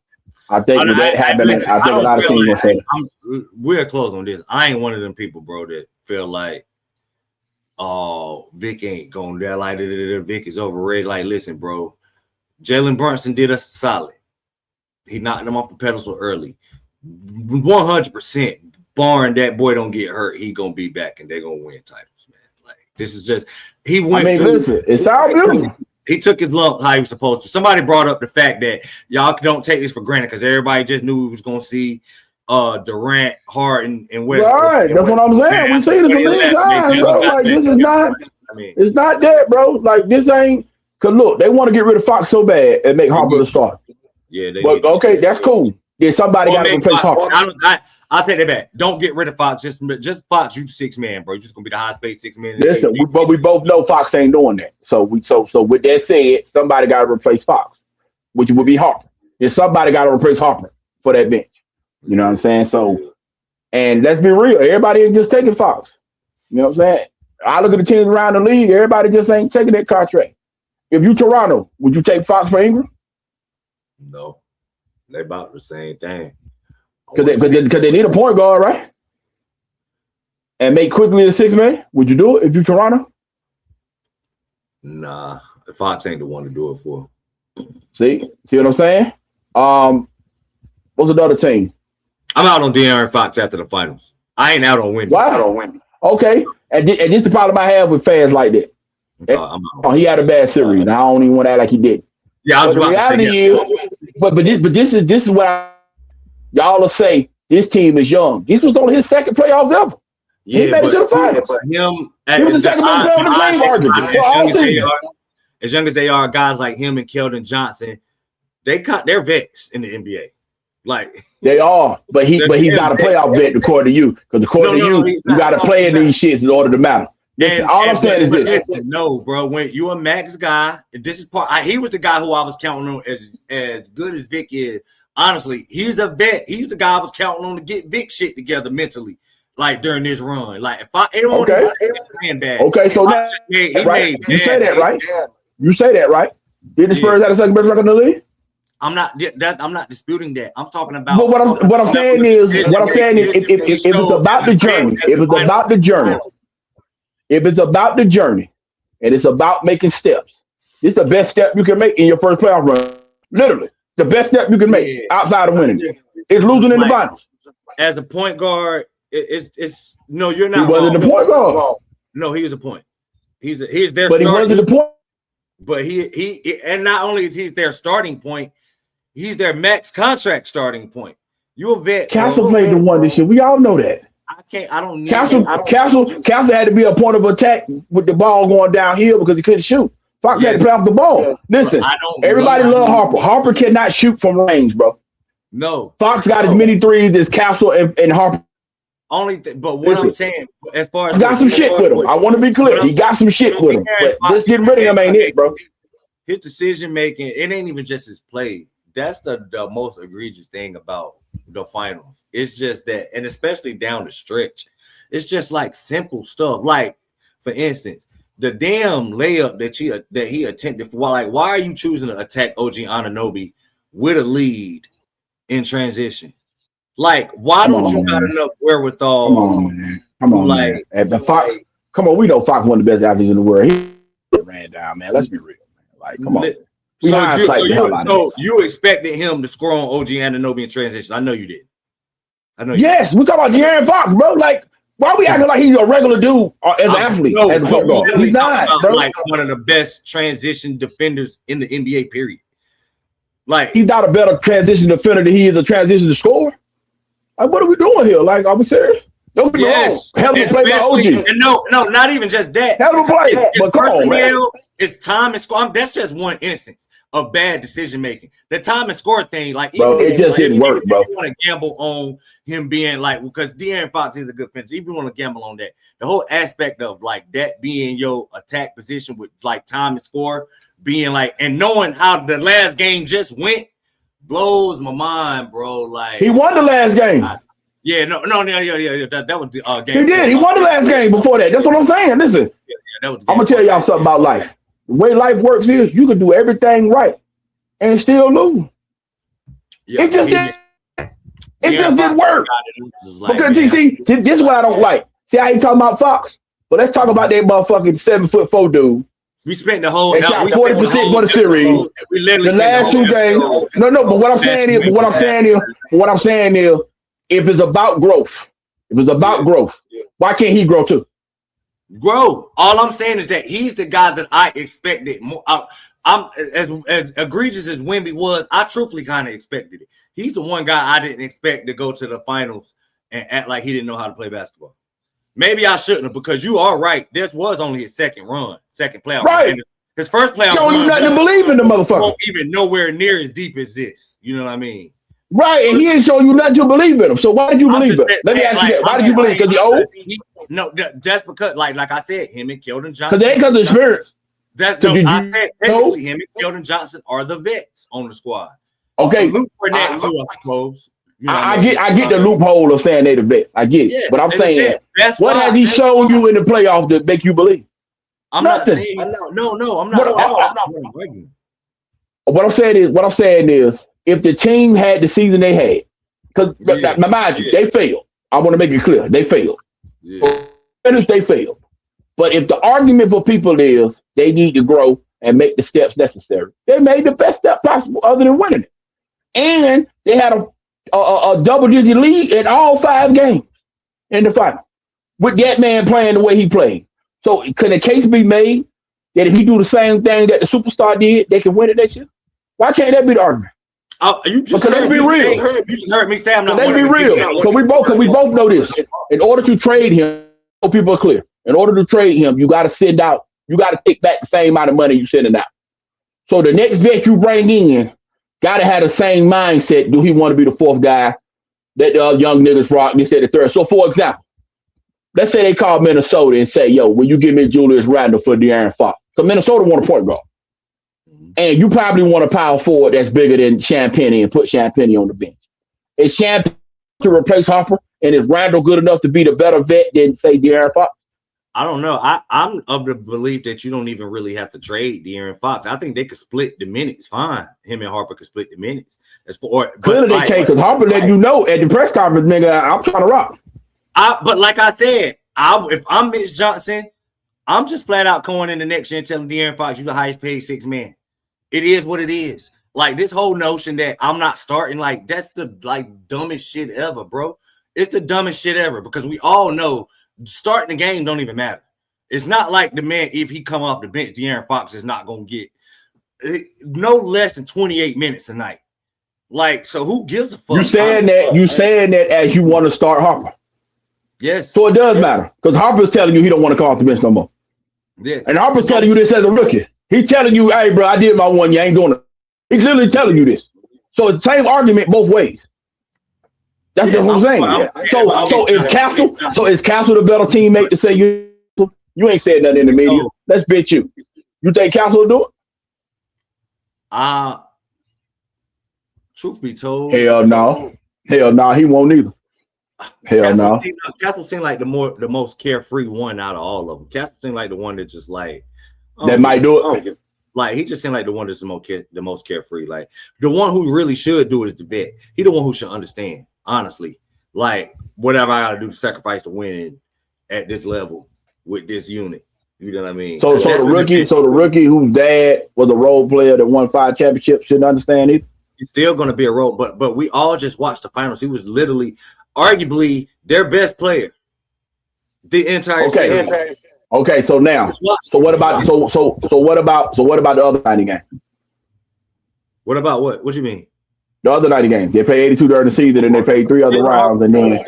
Speaker 4: I think with that happening, I think a lot of teams will say that.
Speaker 3: We're close on this. I ain't one of them people, bro, that feel like, oh, Vic ain't going there. Like, Vic is overrated. Like, listen, bro. Jalen Brunson did us solid. He knocked him off the pedestal early. 100%. Barring that boy don't get hurt, he gonna be back and they're gonna win titles, man. Like this is just he went.
Speaker 4: Listen, it's all beautiful.
Speaker 3: He took his lump how he was supposed to. Somebody brought up the fact that y'all don't take this for granted because everybody just knew we was gonna see Durant, Harden, and Westbrook.
Speaker 4: Right, that's what I'm saying. We see this a million times, bro. Like this is not. It's not that, bro. Like this ain't. Cause look, they want to get rid of Fox so bad and make Harper the starter.
Speaker 3: Yeah,
Speaker 4: but okay, that's cool. Then somebody got to replace Harper.
Speaker 3: I'll take that back. Don't get rid of Fox. Just Fox. You 6 man, bro. You're just gonna be the highest paid 6 man.
Speaker 4: Listen, we both know Fox ain't doing that. So with that said, somebody got to replace Fox, which would be Harper. And somebody got to replace Harper for that bench. You know what I'm saying? So, and let's be real. Everybody ain't just taking Fox. You know what I'm saying? I look at the teams around the league. Everybody just ain't taking that contract. If you Toronto, would you take Fox for Ingram?
Speaker 3: No. They about the same thing.
Speaker 4: Because they need a point guard, right? And make quickly a 6 man. Would you do it if you Toronto?
Speaker 3: Nah, Fox ain't the one to do it for.
Speaker 4: See what I'm saying? What's the other team?
Speaker 3: I'm out on De'Aaron Fox after the finals. I ain't out on Wemby.
Speaker 4: Wow. Okay, and this is the problem I have with fans like that. He had a bad series. I don't even want to act like he did.
Speaker 3: Yeah, I was about to say
Speaker 4: but this is what y'all will say. This team is young. This was only his second playoffs ever.
Speaker 3: Yeah,
Speaker 4: he made it to the finals.
Speaker 3: He
Speaker 4: was the second best player on the team, arguably.
Speaker 3: As young as they are, guys like him and Keldon Johnson, they're vets in the NBA. Like
Speaker 4: they are, but he's not a playoff vet according to you. Because according to you, you got to play in these shits in order to matter. I'm saying is this.
Speaker 3: Listen, no, bro. When you're a max guy, this is he was the guy who I was counting on as good as Vic is. Honestly, he's a vet. He's the guy I was counting on to get Vic shit together mentally, like during this run. Like if I don't bad.
Speaker 4: Okay, so now you say that right? You say that right? Did the Spurs have a second best record in the league?
Speaker 3: I'm not disputing that. I'm talking about.
Speaker 4: But what I'm saying is, if it's about the journey, if it's about the journey, and it's about making steps, it's the best step you can make in your first playoff run. Literally, the best step you can make outside of winning. It's losing in the finals.
Speaker 3: As a point guard, it's no, you're not.
Speaker 4: He wasn't the point guard.
Speaker 3: No, he was a point. He's their.
Speaker 4: But he wasn't the point.
Speaker 3: But he and not only is he their starting point, he's their max contract starting point. You a vet.
Speaker 4: Castle played the one this year. We all know that.
Speaker 3: I don't need
Speaker 4: Castle had to be a point of attack with the ball going downhill because he couldn't shoot. Fox had to play off the ball. Listen, everybody love Harper. Harper cannot shoot from range, bro.
Speaker 3: No.
Speaker 4: Fox got as many threes as Castle and Harper.
Speaker 3: But what I'm saying, as far as
Speaker 4: he got some shit with him. I want to be clear. He got some shit with him. But just getting rid of him ain't it, bro.
Speaker 3: His decision making, it ain't even just his play. That's the most egregious thing about the finals. It's just that, and especially down the stretch, it's just like simple stuff. Like, for instance, the damn layup that he attempted for. Like, why are you choosing to attack OG Anunoby with a lead in transition? Like, why don't you got enough wherewithal?
Speaker 4: Come on, man. At the Fox, come on, we know Fox one of the best athletes in the world. He ran down, man. Let's be real, man. Like, come on.
Speaker 3: So you expected him to score on OG Anunoby in transition? I know you did.
Speaker 4: Yes, we talk about De'Aaron Fox, bro. Like, why are we acting like he's a regular dude as an athlete? He's not, bro.
Speaker 3: Like one of the best transition defenders in the NBA. Period. Like,
Speaker 4: he's not a better transition defender than he is a transition to score. Like, what are we doing here? Like, are we serious? Don't be wrong. Hell of a play by OG.
Speaker 3: And no, not even just that.
Speaker 4: Hell of a play. But
Speaker 3: personnel, it's time and score. That's just one instance. of bad decision making. The time and score thing, like,
Speaker 4: bro, it just didn't work, bro.
Speaker 3: You want to gamble on him being like, because De'Aaron Fox is a good finisher. If you want to gamble on that, the whole aspect of like that being your attack position with like time and score being like, and knowing how the last game just went blows my mind, bro. Like,
Speaker 4: he won the last game.
Speaker 3: Yeah, no. That was the game.
Speaker 4: He did. He won the last game before that. That's what I'm saying. Listen,
Speaker 3: that was
Speaker 4: I'm gonna tell y'all something about life. The way life works is you can do everything right and still lose.
Speaker 3: Yeah,
Speaker 4: it just didn't work.
Speaker 3: Like,
Speaker 4: because see, this is what I don't like. See how he talking about Fox? But let's talk about that motherfucking 7'4" dude.
Speaker 3: We spent the whole.
Speaker 4: They shot 40% for the series. The last 2 games. No. But what I'm saying is, if it's about growth, why can't he grow too?
Speaker 3: Grow. All I'm saying is that he's the guy that I expected more. I'm as egregious as Wemby was. I truthfully kind of expected it. He's the one guy I didn't expect to go to the finals and act like he didn't know how to play basketball. Maybe I shouldn't have, because you are right. This was only his second playoff.
Speaker 4: Right.
Speaker 3: Run. His first playoff
Speaker 4: run. You nothing to believe in the motherfucker.
Speaker 3: Won't even nowhere near as deep as this. You know what I mean?
Speaker 4: Right, and he ain't showing you nothing to believe in him. So why did you believe him? Let me ask you that. Why did you believe? Because he old?
Speaker 3: No, just because, like I said, him and Keldon Johnson.
Speaker 4: Because they ain't because of experience.
Speaker 3: I said technically him and Keldon Johnson are the vets on the squad.
Speaker 4: Okay,
Speaker 3: Luke Burnett too, I suppose. You know
Speaker 4: I get the loophole of saying they the vets. I get it, yeah, but I'm saying, what has he shown you in the playoffs that make you believe?
Speaker 3: I'm nothing. Not saying no. I'm not.
Speaker 4: What I'm saying is, if the team had the season they had, because mind you, they failed. I want to make it clear, they failed. Yeah. They failed. But if the argument for people is they need to grow and make the steps necessary, they made the best step possible other than winning it. And they had a double-digit lead in all 5 games in the final, with that man playing the way he played. So could a case be made that if he do the same thing that the superstar did, they can win it this year? Why can't that be the argument?
Speaker 3: Because let's be real. You just heard me say I'm not.
Speaker 4: Let's be real. Because we both know this. In order to trade him, people are clear. In order to trade him, you got to send out. You got to take back the same amount of money you're sending out. So the next vet you bring in got to have the same mindset. Do he want to be the 4th guy that the young niggas rock? They said the 3rd. So for example, let's say they call Minnesota and say, "Yo, will you give me Julius Randle for De'Aaron Fox?" So Minnesota want a point guard. And you probably want a power forward that's bigger than Champagnie and put Champagnie on the bench. Is Champagnie to replace Harper? And is Randall good enough to be the better vet than, say, De'Aaron Fox?
Speaker 3: I don't know. I'm of the belief that you don't even really have to trade De'Aaron Fox. I think they could split the minutes fine. Him and Harper could split the minutes.
Speaker 4: Clearly they can't, because Harper let you know at the press conference, nigga, I'm trying to rock.
Speaker 3: But like I said, if I'm Mitch Johnson, I'm just flat out going in the next year and telling De'Aaron Fox, you're the highest paid 6 man. It is what it is. Like, this whole notion that I'm not starting, like, that's the dumbest shit ever, bro. It's the dumbest shit ever, because we all know starting the game don't even matter. It's not like the man, if he come off the bench, De'Aaron Fox is not going to get no less than 28 minutes a night. Like, so who gives a fuck? You saying that as you want to start Harper. Yes.
Speaker 4: So it does matter, because Harper's telling you he don't want to come off the bench no more.
Speaker 3: Yes.
Speaker 4: And Harper's telling you this as a rookie. He's telling you, "Hey, bro, I did my one. You ain't doing it." He's literally telling you this. So it's the same argument both ways. That's what I'm saying. So is Castle the better teammate to say you ain't said nothing in the media? Let's bet you. You think Castle will do
Speaker 3: it? Truth be told,
Speaker 4: hell no, he won't either. Hell no.
Speaker 3: Castle seemed like the most carefree one out of all of them. Castle seemed like the one that just like.
Speaker 4: That might do it.
Speaker 3: Like, he just seemed like the one that's the most carefree. Like, the one who really should do it is the vet. He the one who should understand, honestly. Like, whatever I got to do to sacrifice to win at this level with this unit. You know what I mean? So the rookie whose dad was a role player that won 5 championships shouldn't understand it. He's still going to be a role, but we all just watched the finals. He was literally, arguably, their best player the entire season.
Speaker 4: Okay, so now, what about the other 90 games?
Speaker 3: What about what? What do you mean?
Speaker 4: The other 90 games. They played 82 during the season, and they played 3 other rounds, and then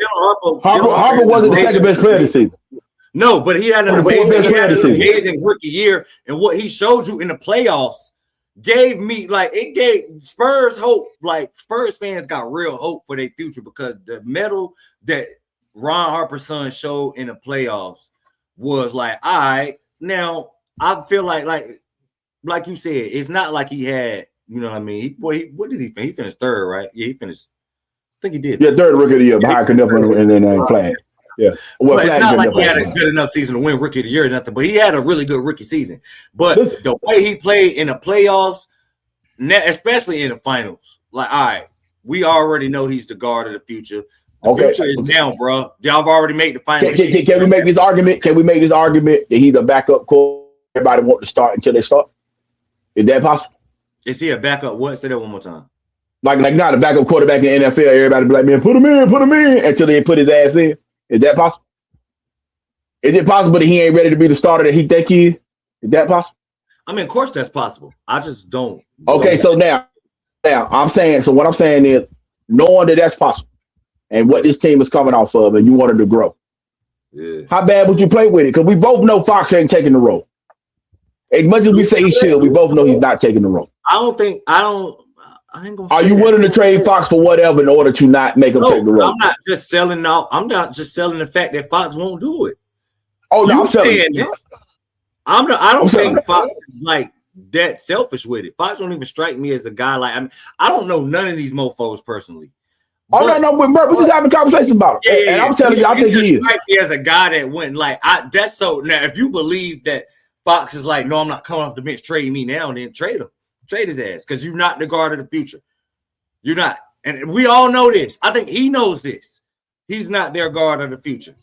Speaker 4: Harper wasn't the second best player this season.
Speaker 3: No, but he had an amazing rookie year, and what he showed you in the playoffs gave me like it gave Spurs hope. Like Spurs fans got real hope for their future because the medal that Ron Harper's son showed in the playoffs was like, all right, now I feel like you said, it's not like he had, you know what I mean? What did he finish? He finished third, right? Yeah, he finished. I think he did.
Speaker 4: Yeah, third rookie of the year behind Knuckle and then Flag. Yeah, well,
Speaker 3: it's not like he had a good enough season to win rookie of the year or nothing, but he had a really good rookie season. But the way he played in the playoffs, especially in the finals, like, all right, we already know he's the guard of the future. The future is now, bro. Y'all have already made the finals.
Speaker 4: Can we make this argument? Can we make this argument that he's a backup core? Everybody want to start until they start. Is that possible?
Speaker 3: Is he a backup? What? Say that one more time.
Speaker 4: Like not a backup quarterback in the NFL. Everybody be like, man, put him in until they put his ass in. Is that possible? Is it possible that he ain't ready to be the starter that he think he is? Is that possible?
Speaker 3: I mean, of course that's possible. I just don't.
Speaker 4: Okay, so now I'm saying. So what I'm saying is, knowing that that's possible, and what this team is coming off of, and you wanted to grow.
Speaker 3: Yeah.
Speaker 4: How bad would you play with it? Because we both know Fox ain't taking the role. As much as we say he should, we both know he's not taking the role.
Speaker 3: I ain't gonna.
Speaker 4: Are you willing to trade Fox for whatever in order to not make him take the role?
Speaker 3: I'm not just selling out. I'm not just selling the fact that Fox won't do it.
Speaker 4: Oh, no, I'm selling this.
Speaker 3: I don't think Fox is like that selfish with it. Fox don't even strike me as a guy like I don't know none of these mofos personally.
Speaker 4: Oh, no, we're just having a conversation about it. And I'm telling you, I think he is.
Speaker 3: Strike me as a guy that went like that's so. Now, if you believe that Fox is like, no, I'm not coming off the bench, trade me now, and then trade him. Trade his ass because you're not the guard of the future. You're not. And we all know this. I think he knows this. He's not their guard of the future.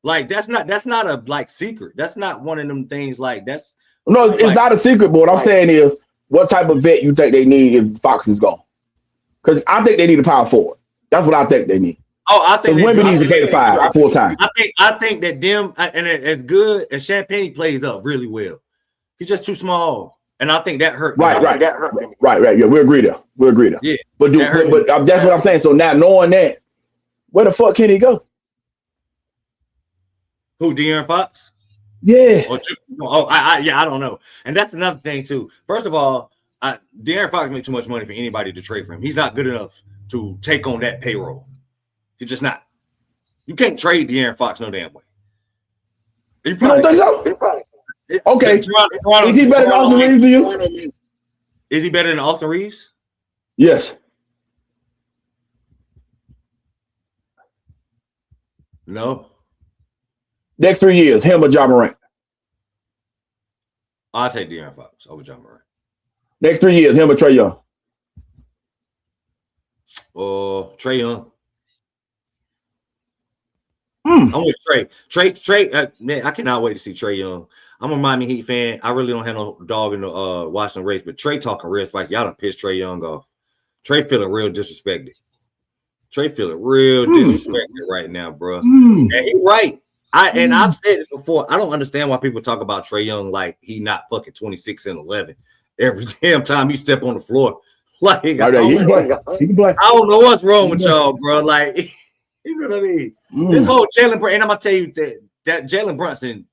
Speaker 3: Like, that's not a like secret. That's not one of them things like that's.
Speaker 4: No, it's not a secret, but what I'm saying is what type of vet you think they need if Fox is gone? Because I think they need a power forward. That's what I think they need.
Speaker 3: Oh, I think
Speaker 4: women need to pay the 5 full time.
Speaker 3: I think that them and as good as Champagne plays up really well. He's just too small. And I think that hurt.
Speaker 4: Right. That hurt. Right. Yeah, we agree there.
Speaker 3: Yeah.
Speaker 4: But that's what I'm saying. So now knowing that, where the fuck can he go?
Speaker 3: Who, De'Aaron Fox?
Speaker 4: Yeah.
Speaker 3: I don't know. And that's another thing too. First of all, De'Aaron Fox makes too much money for anybody to trade for him. He's not good enough to take on that payroll. He's just not. You can't trade De'Aaron Fox no damn way.
Speaker 4: You don't think so? Okay. Is he better than Austin Reeves to you?
Speaker 3: Is he better than Austin Reeves?
Speaker 4: Yes.
Speaker 3: No.
Speaker 4: Next 3 years, him or John Morant?
Speaker 3: I'll take De'Aaron Fox over John Morant.
Speaker 4: Next 3 years, him or Trae Young?
Speaker 3: Trae Young. I'm with Trae. Trae. Man, I cannot wait to see Trae Young. I'm a Miami Heat fan. I really don't have no dog in the Washington race, but Trae talking real spicy. Y'all done pissed Trae Young off. Trae feeling real disrespected. Right now, bro. And he's right. I've said this before. I don't understand why people talk about Trae Young like he not fucking 26 and 11 every damn time he step on the floor. Like I don't know what's wrong with y'all, bro. Like, you know what I mean? This whole Jalen Brunson, and I'm gonna tell you that Jalen Brunson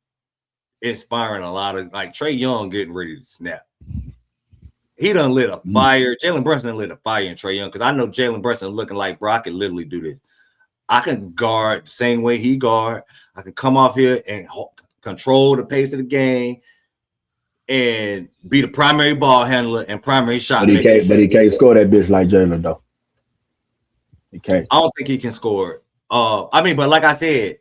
Speaker 3: inspiring a lot of like Trae Young getting ready to snap. He done lit a fire. Jalen Brunson done lit a fire in Trae Young because I know Jalen Brunson looking like, bro, I can literally do this. I can guard the same way he guard. I can come off here and control the pace of the game and be the primary ball handler and primary shot maker.
Speaker 4: But he can't score that bitch like Jalen, though. He can't.
Speaker 3: I don't think he can score. But like I said,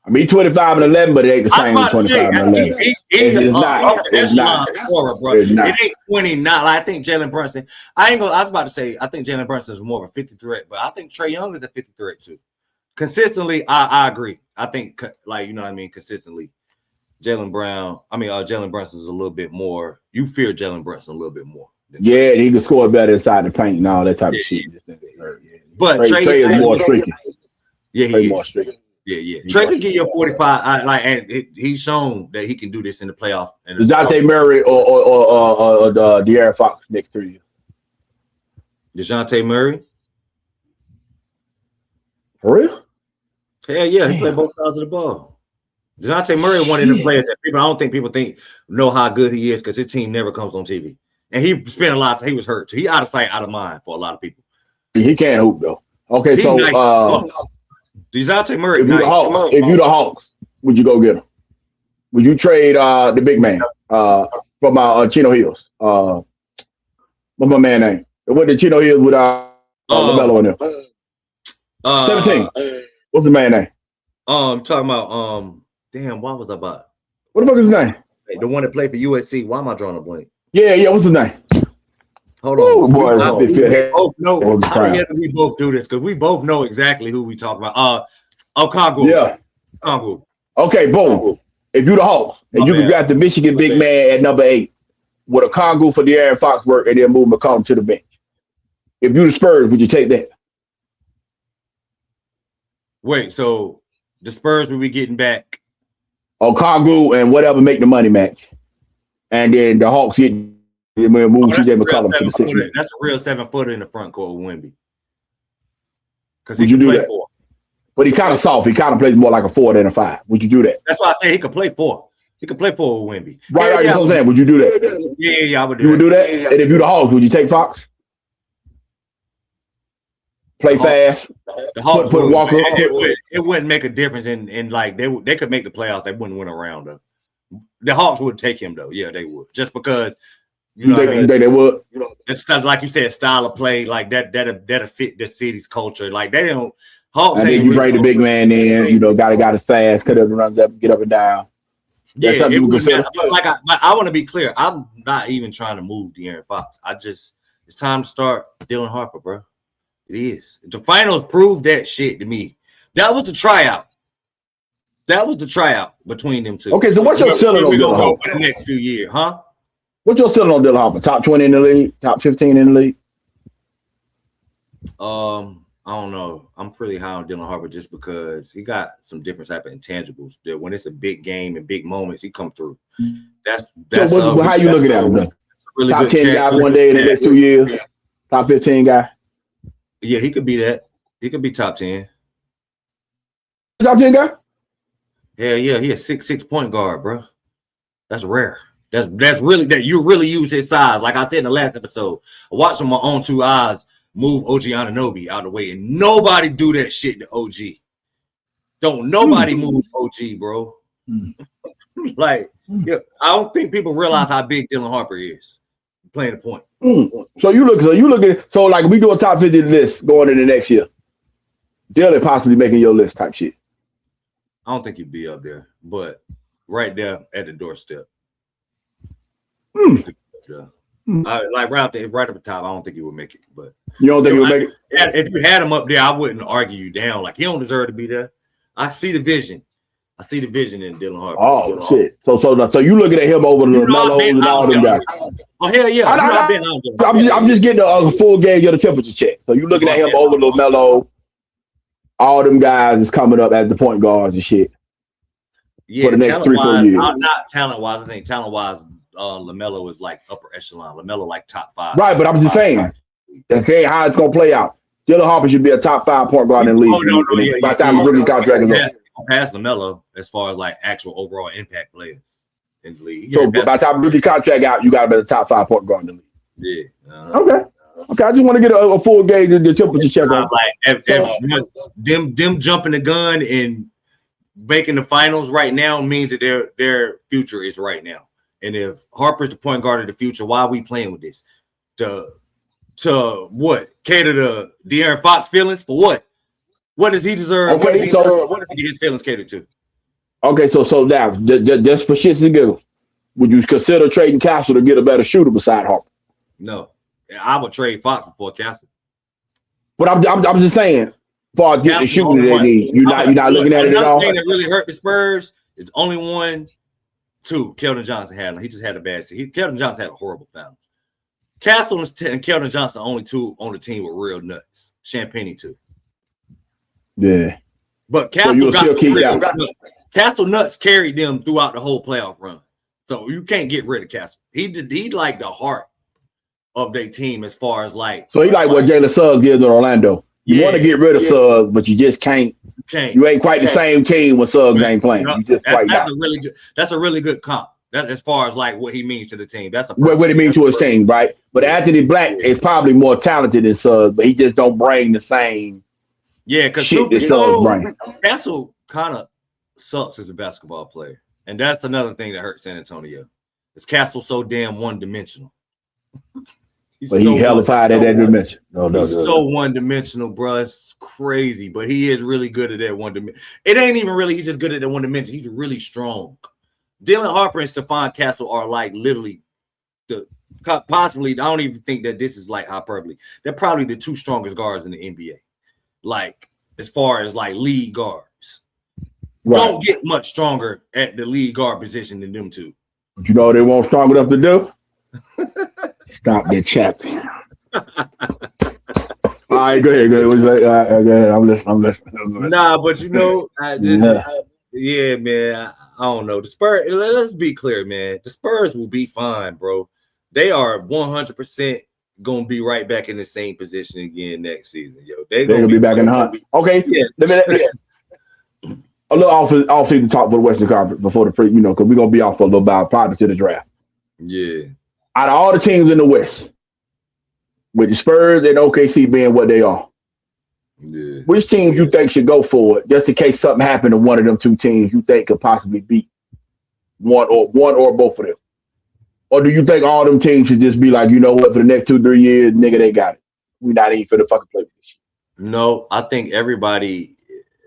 Speaker 4: 25 and 11, but it ain't the same as 25 and 11.
Speaker 3: It's not scorer, bro. It ain't 29. I think Jalen Brunson. I was about to say I think Jalen Brunson is more of a 50 threat, but I think Trae Young is a 50 threat too. Consistently, I agree. I think consistently, Jalen Brunson is a little bit more. You fear Jalen Brunson a little bit more.
Speaker 4: Yeah, he can score better inside the paint and all that type of shit.
Speaker 3: But
Speaker 4: Trae is more streaky.
Speaker 3: Yeah, he is.
Speaker 4: More streaky.
Speaker 3: Yeah. Trae can get you a 45. And he's shown that he can do this in the playoffs.
Speaker 4: DeJounte Murray or De'Aaron Fox next 3 years.
Speaker 3: DeJounte Murray.
Speaker 4: For real?
Speaker 3: Yeah, he played both sides of the ball. DeJounte Murray one of the players that I don't think people know how good he is because his team never comes on TV. And he spent a lot of time. He was hurt. So he out of sight, out of mind for a lot of people.
Speaker 4: He can't hoop though. Okay, so
Speaker 3: nice. DeJounte Murray.
Speaker 4: If you the Hawks, would you go get him? Would you trade the big man from Chino Hills? What's my man name? What did Chino Hills with LaMelo in there? 17. What's the man name?
Speaker 3: Talking about damn, what was I about?
Speaker 4: What the fuck is his name?
Speaker 3: The one that played for USC. Why am I drawing a blank?
Speaker 4: Yeah, what's his name?
Speaker 3: Hold on.
Speaker 4: Boy,
Speaker 3: we both know. How the hell do we both do this? Because we both know exactly who we talk about. Congo.
Speaker 4: Yeah.
Speaker 3: Congo.
Speaker 4: Okay, boom. If you the Hawks and you can grab the Michigan big man at number 8 with a Congo for De'Aaron Fox work and then move McCollum to the bench. If you the Spurs, would you take that?
Speaker 3: Wait, so the Spurs will be getting back
Speaker 4: Congo and whatever make the money match. And then the Hawks get move CJ McCollum to the 6.
Speaker 3: That's a real 7-footer in the front court with Wemby. Because
Speaker 4: he can play 4. But he kind of soft. He kind of plays more like a 4 than a 5. Would you do that?
Speaker 3: That's why I say he could play 4. He could play 4 with Wemby.
Speaker 4: Right, you know what I'm saying? Would you do that?
Speaker 3: Yeah, I would do that.
Speaker 4: You would do that? And if you're the Hawks, would you take Fox? Play fast.
Speaker 3: The Hawks put Walker. It wouldn't make a difference in like they could make the playoffs. They wouldn't win a round though. The Hawks would take him though. Yeah, they would. Just because you think
Speaker 4: they would.
Speaker 3: It's like you said, style of play like that'll fit the city's culture. Like they don't. Hawks
Speaker 4: and then you bring the big man in. Got it fast. Cut up and runs up, get up and down.
Speaker 3: Yeah, it would I want to be clear. I'm not even trying to move De'Aaron Fox. It's time to start Dylan Harper, bro. It is. The finals proved that shit to me. That was the tryout. Between them two.
Speaker 4: Okay, so what's your ceiling on Dylan Harper
Speaker 3: for the next few years, huh?
Speaker 4: What's your ceiling on Dylan Harper? Top 20 in the league? Top 15 in the league?
Speaker 3: I don't know. I'm pretty high on Dylan Harper just because he got some different type of intangibles that when it's a big game and big moments, he come through. That's
Speaker 4: so how you looking at him then? Really top 10 guy one day in the next 2 years? Top 15 guy?
Speaker 3: Yeah, he could be that. He could be top 10.
Speaker 4: Top 10 guy?
Speaker 3: Hell yeah, he a 6'6" point guard, bro. That's rare. That's really that you really use his size. Like I said in the last episode, I watched with my own 2 eyes move OG Anunoby out of the way, and nobody do that shit to OG. Don't nobody move OG, bro. Like, yeah, I don't think people realize how big Dylan Harper is. Playing the point.
Speaker 4: So you look at like we do a top 50 list going into next year. Dylan possibly making your list type shit.
Speaker 3: I don't think he'd be up there, but right there at the doorstep. Like right up the top, I don't think he would make it. But
Speaker 4: you don't think he would make it?
Speaker 3: If you had him up there, I wouldn't argue you down. Like he don't deserve to be there. I see the vision. I see the vision in Dylan Harper.
Speaker 4: Oh shit! So you looking at him over the Melo and all them guys?
Speaker 3: Oh hell yeah!
Speaker 4: I'm just getting a full gauge of the temperature check. So you looking at him over the Melo? All them guys is coming up as the point guards and shit.
Speaker 3: Yeah, for the next 3-4 years. Not talent wise. I think talent wise, LaMelo is like upper echelon. LaMelo like top 5.
Speaker 4: Right, but I'm just saying. Okay, how it's gonna play out. Dylan Harper should be a top 5 point guard in the league. By the time the rookie contract is up.
Speaker 3: Past LaMelo as far as like actual overall impact players in the league.
Speaker 4: So by the time the rookie contract out, you got to be the top 5 point guard in the
Speaker 3: league. Yeah.
Speaker 4: Okay. I just want to get a full gauge of the temperature check on.
Speaker 3: Like if them jumping the gun and making the finals right now means that their future is right now. And if Harper's the point guard of the future, why are we playing with this? To what? Cater to De'Aaron Fox feelings for what? What does he deserve?
Speaker 4: Okay,
Speaker 3: what does he get his feelings catered to?
Speaker 4: Okay, so now just for shits and giggles, would you consider trading Castle to get a better shooter beside Harper?
Speaker 3: No, I would trade Fox before Castle.
Speaker 4: But I'm just saying, far get the shooting they need. You're not looking at it at all.
Speaker 3: Another thing that really hurt the Spurs is only 1, 2. Keldon Johnson had him. He just had a bad season. Keldon Johnson had a horrible finals. Castle and Keldon Johnson, the only 2 on the team were real nuts. Champagne too.
Speaker 4: Yeah,
Speaker 3: but Castle Castle nuts carried them throughout the whole playoff run, so you can't get rid of Castle. He like the heart of their team as far as like. So
Speaker 4: he like what Jalen Suggs did in Orlando. You want to get rid of Suggs, but you just can't. You ain't quite the same team when Suggs ain't playing. You just
Speaker 3: that's a really good comp. That's as far as like what he means to the team. That's
Speaker 4: what it means to his team, right? But Anthony Black is probably more talented than Suggs, but he just don't bring the same.
Speaker 3: Yeah, because Castle kind of sucks as a basketball player, and that's another thing that hurts San Antonio. Is Castle so damn one-dimensional?
Speaker 4: But he hellified at that dimension.
Speaker 3: He's so one-dimensional, bro. It's crazy, but he is really good at that one dimension. It ain't even really he's just good at that one dimension. He's really strong. Dylan Harper and Stephon Castle are like literally possibly. I don't even think that this is like hyperbole. They're probably the two strongest guards in the NBA. Like as far as like lead guards, don't get much stronger at the lead guard position than them two.
Speaker 4: You know what they won't strong enough to do? Stop that champion. All right, go ahead. Go ahead. I'm listening.
Speaker 3: Nah, but you know, yeah, man. I don't know. The Spurs, let's be clear, man. The Spurs will be fine, bro. They are 100% going to be right back in the same position again next season, yo. They're going to be back in the hunt.
Speaker 4: Okay. Yeah. A little off-season talk for the Western Conference before the free, because we're going to be off for a little while prior to the draft.
Speaker 3: Yeah.
Speaker 4: Out of all the teams in the West, with the Spurs and OKC being what they are, which teams you think should go for it, just in case something happened to one of them two teams you think could possibly beat one or both of them? Or do you think all them teams should just be like, you know what, for the next 2-3 years, nigga, they got it. We not even for the fucking play this shit.
Speaker 3: No, I think everybody,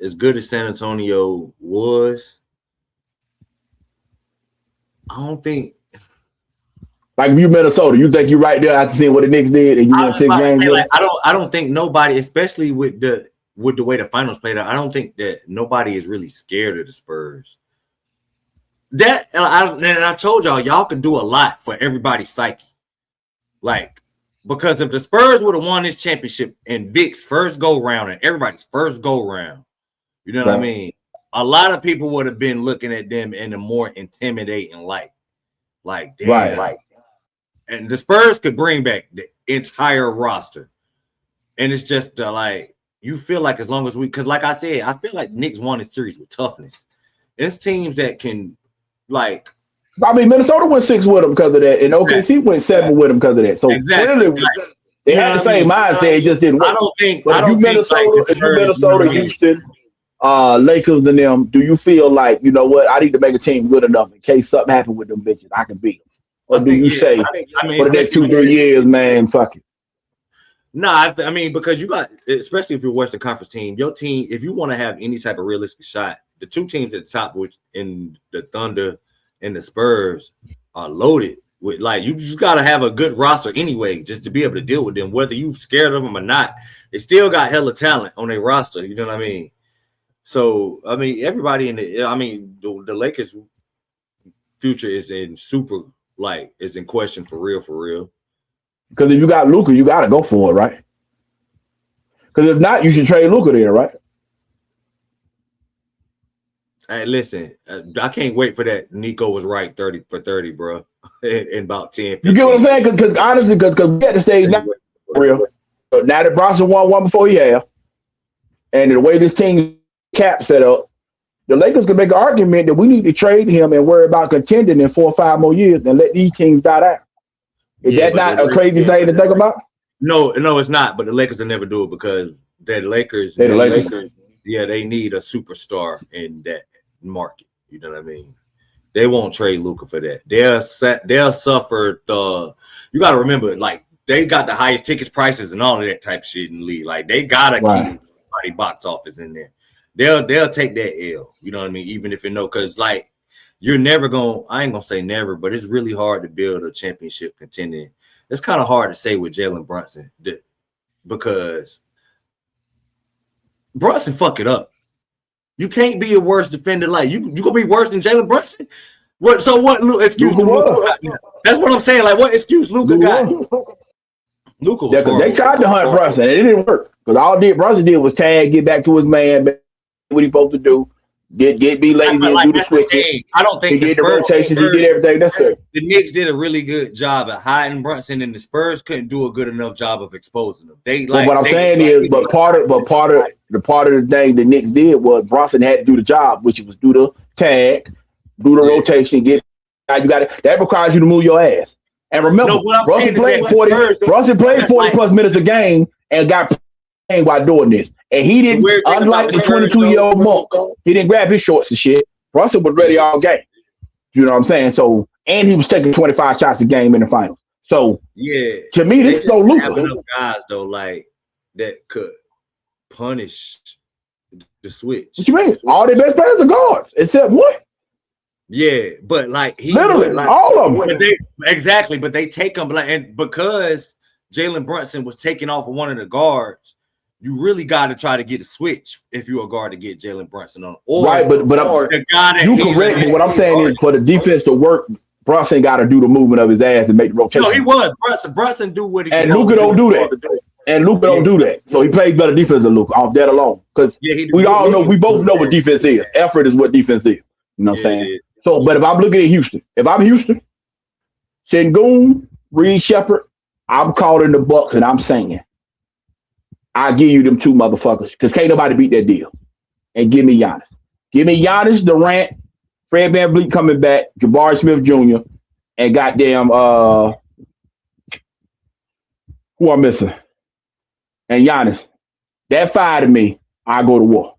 Speaker 3: as good as San Antonio was, I don't think.
Speaker 4: Like if you Minnesota, you think you're right there after seeing what the Knicks did, and you won 6 games.
Speaker 3: Like, I don't think nobody, especially with the way the finals played out, I don't think that nobody is really scared of the Spurs. And I told y'all can do a lot for everybody's psyche. Like, because if the Spurs would have won this championship in Vic's first go round and everybody's first go round, you know what I mean? A lot of people would have been looking at them in a more intimidating light. Like, damn. Right. And the Spurs could bring back the entire roster. And it's just like, you feel like as long as because like I said, I feel like Knicks won this series with toughness. And it's teams that can, like.
Speaker 4: I mean, Minnesota went 6 with them because of that. And OKC went 7 with them because of that. So clearly, they had the same mindset. It just didn't work.
Speaker 3: If you
Speaker 4: Minnesota, Houston, Lakers and them, do you feel like, you know what, I need to make a team good enough in case something happened with them bitches, I can beat them? Or do you say, for the next 2-3 years, man, fuck it?
Speaker 3: Nah, I mean, because you got, especially if you're a Western Conference team, your team, if you want to have any type of realistic shot, the two teams at the top, which in the Thunder and the Spurs, are loaded with, like, you just got to have a good roster anyway, just to be able to deal with them, whether you scared of them or not. They still got hella talent on their roster, you know what I mean? So, I mean, everybody the Lakers' future is in is in question for real.
Speaker 4: Because if you got Luka, you got to go for it, right? Because if not, you should trade Luka there, right?
Speaker 3: Hey, listen, I can't wait for that. Nico was right 30 for 30, bro, in about 10, 15.
Speaker 4: You get what I'm saying? Because honestly, because we at the stage now, real. Now that Brunson won one before he had, and the way this team cap set up, the Lakers can make an argument that we need to trade him and worry about contending in 4 or 5 more years and let these teams die out. Is that not a crazy thing to think about?
Speaker 3: No, it's not. But the Lakers will never do it because the Lakers, they need a superstar in that market. You know what I mean? They won't trade Luka for that. They'll suffer the. You got to remember, like, they got the highest tickets prices and all of that type of shit in the league. Like, they gotta keep somebody box office in there. They'll take that L. You know what I mean? Even if because like you're never gonna. I ain't gonna say never, but it's really hard to build a championship contending. It's kind of hard to say with Jalen Brunson because Brunson fuck it up. You can't be a worse defender. Like you gonna be worse than Jalen Brunson? What? So what? Excuse Luka. That's what I'm saying. Like what excuse Luka got? Luka was horrible.
Speaker 4: They tried to hunt Brunson and it didn't work because all Brunson did was tag, get back to his man, what he supposed to do. Be lazy and do the switching.
Speaker 3: I don't think
Speaker 4: he did the rotations. He did everything. That's it.
Speaker 3: The Knicks did a really good job at hiding Brunson, and the Spurs couldn't do a good enough job of exposing him. Part of the thing the Knicks did was Brunson had to do the job, which was do the tag, do the rotation, get
Speaker 4: You got it. That requires you to move your ass. And remember, Brunson played 40 plus minutes a game and got paid while doing this. And he didn't, unlike the 22-year-old Monk, he didn't grab his shorts and shit. Brunson was ready all game. You know what I'm saying? So, and he was taking 25 shots a game in the finals. So,
Speaker 3: yeah,
Speaker 4: to me, this is no Luka.
Speaker 3: Guys though, like that could punish the switch.
Speaker 4: What you mean? All their best players are guards, except one.
Speaker 3: Yeah, but like he
Speaker 4: literally
Speaker 3: like,
Speaker 4: all of them.
Speaker 3: But they take them like, and because Jalen Brunson was taken off of one of the guards, you really got to try to get a switch if you're a guard to get Jalen Brunson on. Or,
Speaker 4: right, but
Speaker 3: the guy that
Speaker 4: you correct me. What I'm saying is, for the defense to work, Brunson got to do the movement of his ass and make the rotation.
Speaker 3: No, he was Brunson do what he.
Speaker 4: And Luka don't do that. And Luka don't do that. So he plays better defense than Luka off that alone. Because we all know, we both know what defense is. Effort is what defense is. You know what I'm saying? So, but if I'm looking at Houston, if I'm Houston, Sengun, Reed Shepard, I'm calling the Bucks and I'm saying, I give you them two motherfuckers because can't nobody beat that deal. And give me Giannis. Give me Giannis, Durant, Fred VanVleet coming back, Jabari Smith Jr., and goddamn, who I'm missing? And Giannis. That five to me, I go to war.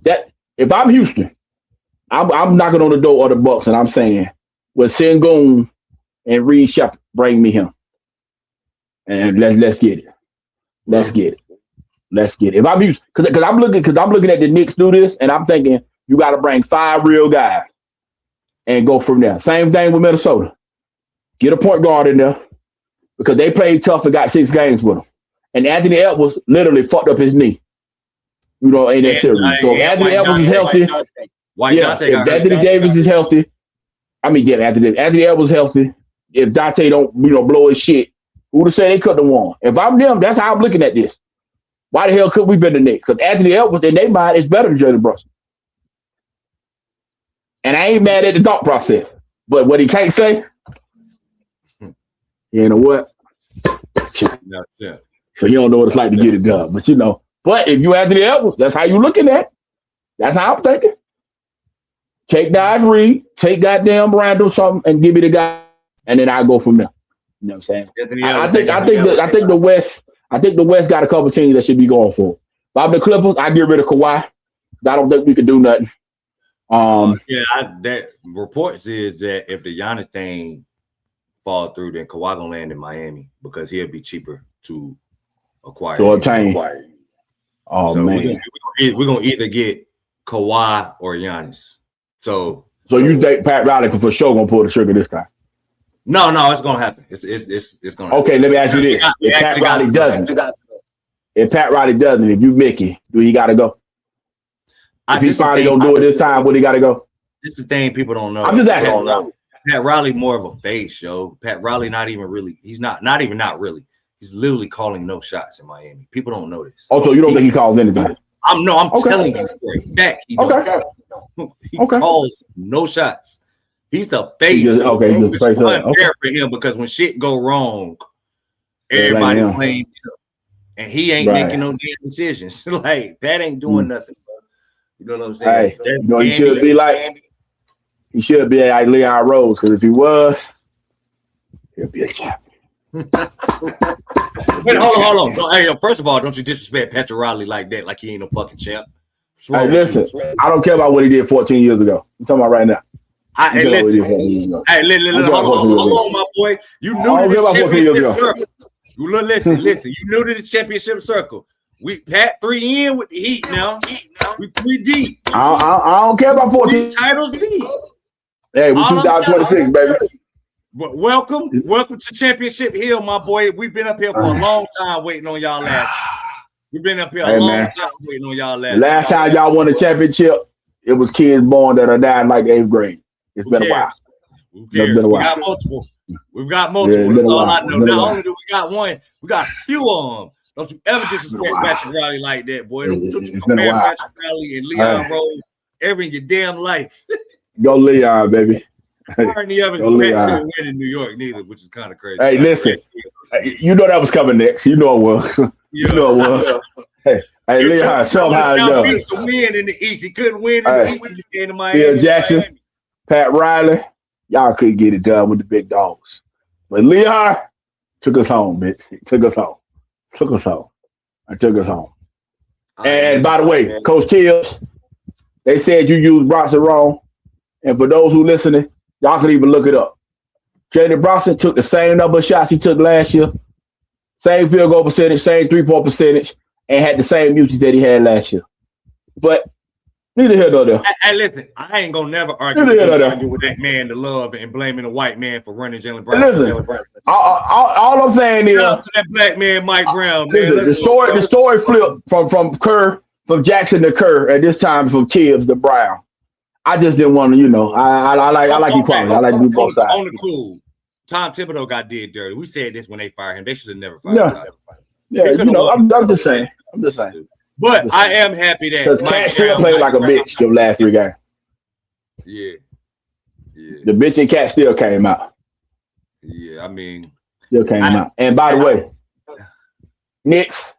Speaker 4: That if I'm Houston, I'm knocking on the door of the Bucks and I'm saying, with Sengun and Reed Shepard, bring me him. And let's get it. Let's get it. If I'm Houston, because I'm looking at the Knicks do this, and I'm thinking you got to bring 5 real guys and go from there. Same thing with Minnesota. Get a point guard in there because they played tough and got 6 games with them. And Anthony Edwards literally fucked up his knee, in that series. So if Anthony Edwards is healthy, if Anthony Davis is healthy, Anthony Edwards is healthy. If Dante don't, blow his shit, who would have said they couldn't have won? If I'm them, that's how I'm looking at this. Why the hell could we been the Knicks? Because Anthony Edwards, in their mind, is better than Jalen Brunson. And I ain't mad at the thought process. But what he can't say, you know what?
Speaker 3: No, yeah.
Speaker 4: So you don't know what it's like to get it done. But if you Anthony Edwards, that's how you looking at it. That's how I'm thinking. Take Dodge Reed, take goddamn Randall something, and give me the guy, and then I go from there. You know what I'm saying? I think the West. I think the West got a couple teams that should be going for it. If I'm the Clippers, I get rid of Kawhi. I don't think we could do nothing.
Speaker 3: That reports is that if the Giannis thing fall through, then Kawhi gonna land in Miami because he'll be cheaper to acquire.
Speaker 4: To obtain. Oh, so man,
Speaker 3: we're gonna either get Kawhi or Giannis. So
Speaker 4: you think Pat Riley for sure gonna pull the trigger this time?
Speaker 3: No, it's gonna happen. It's gonna happen.
Speaker 4: Okay, let me ask you this: if Pat Riley doesn't, if you Mickey, do he gotta go? If he finally don't do it this time, would he gotta go?
Speaker 3: This is the thing people don't know.
Speaker 4: I'm just asking.
Speaker 3: Pat Riley more of a face, yo. Pat Riley not even really. He's not really. He's literally calling no shots in Miami. People don't know this.
Speaker 4: Oh, so you don't think he calls anything?
Speaker 3: I'm telling you for a fact. He calls no shots. He's the face. It's unfair for him because when shit go wrong, everybody blames him, and he ain't making no damn decisions. Like Pat ain't doing nothing. Bro. You know what I'm saying?
Speaker 4: He should be like Leon Rose because if he was, he'll be a champion.
Speaker 3: Wait, hold on. Hey, first of all, don't you disrespect Patrick Riley like that? Like he ain't no fucking champ.
Speaker 4: Hey, listen, I don't care about what he did 14 years ago. I'm talking about right now.
Speaker 3: Listen, hold on, my boy. You new to the championship circle. Listen. You new to the championship circle. We Pat 3 in with the Heat now. We 3 deep.
Speaker 4: I don't care about 14
Speaker 3: titles deep.
Speaker 4: Hey, we 2026, baby.
Speaker 3: But welcome to Championship Hill, my boy. We've been up here for a long time waiting on y'all last. We've been up here a long time waiting on y'all last.
Speaker 4: Last time y'all won a championship, it was kids born that are dying like 8th grade. It's been a while.
Speaker 3: We got multiple. We've got multiple. That's all I know. Not only do we got one, we got a few of them. Don't you ever disrespect Patrick Riley like that, boy. Don't you compare Patrick Riley and Leon Rose ever in your damn life.
Speaker 4: Go Leon, baby.
Speaker 3: Hardly ever couldn't win in New York neither, which is kind of crazy.
Speaker 4: Hey, listen, you know that was coming next. You know it was. Hey, Leon, show him how it goes.
Speaker 3: To win in the East. He couldn't win in the East. He came to Miami.
Speaker 4: Phil Jackson, Pat Riley, y'all couldn't get it done with the big dogs. But Leon took us home, bitch. He took us home. I took us home. And by the way, Coach Tibbs, they said you used Brunson wrong. And for those who listening, y'all can even look it up. Jalen Brunson took the same number of shots he took last year, same field goal percentage, same 3-point percentage, and had the same usage that he had last year. But neither here nor there.
Speaker 3: Hey, listen, I ain't gonna never argue with that man to love and blaming the white man for running Jalen Brunson.
Speaker 4: Listen, all I'm saying is,
Speaker 3: shout out to that black man, Mike Brown. Man.
Speaker 4: Listen, the story flipped from Jackson to Kerr at this time from Tibbs to Brown. I just didn't want to, I like equality. I like to do both sides.
Speaker 3: On the cool, Tom Thibodeau got did dirty. We said this when they fired him. They should have never fired him.
Speaker 4: Yeah, I'm just saying.
Speaker 3: But I am happy that
Speaker 4: because Cat still played like a bitch the last 3 games.
Speaker 3: Yeah.
Speaker 4: The bitch and Cat still came out.
Speaker 3: Yeah, I mean,
Speaker 4: still came out. And by the way, Knicks,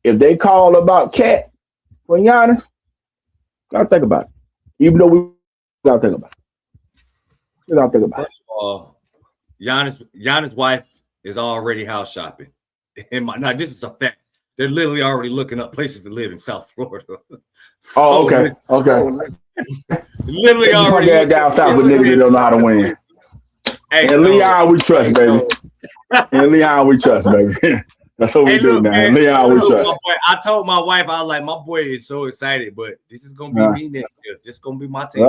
Speaker 4: if they call about Cat for Giannis, gotta think about it. Even though we gotta think about it.
Speaker 3: First of all, Giannis' wife is already house shopping. Now this is a fact. They're literally already looking up places to live in South Florida.
Speaker 4: Okay.
Speaker 3: Literally already
Speaker 4: down south with niggas that don't know how to win.
Speaker 3: Hey,
Speaker 4: and Leon, we trust, baby. That's what we do now. Man, Leon, we trust.
Speaker 3: I told my wife, I was like, my boy is so excited, but this is gonna be me next year. This is gonna be my team.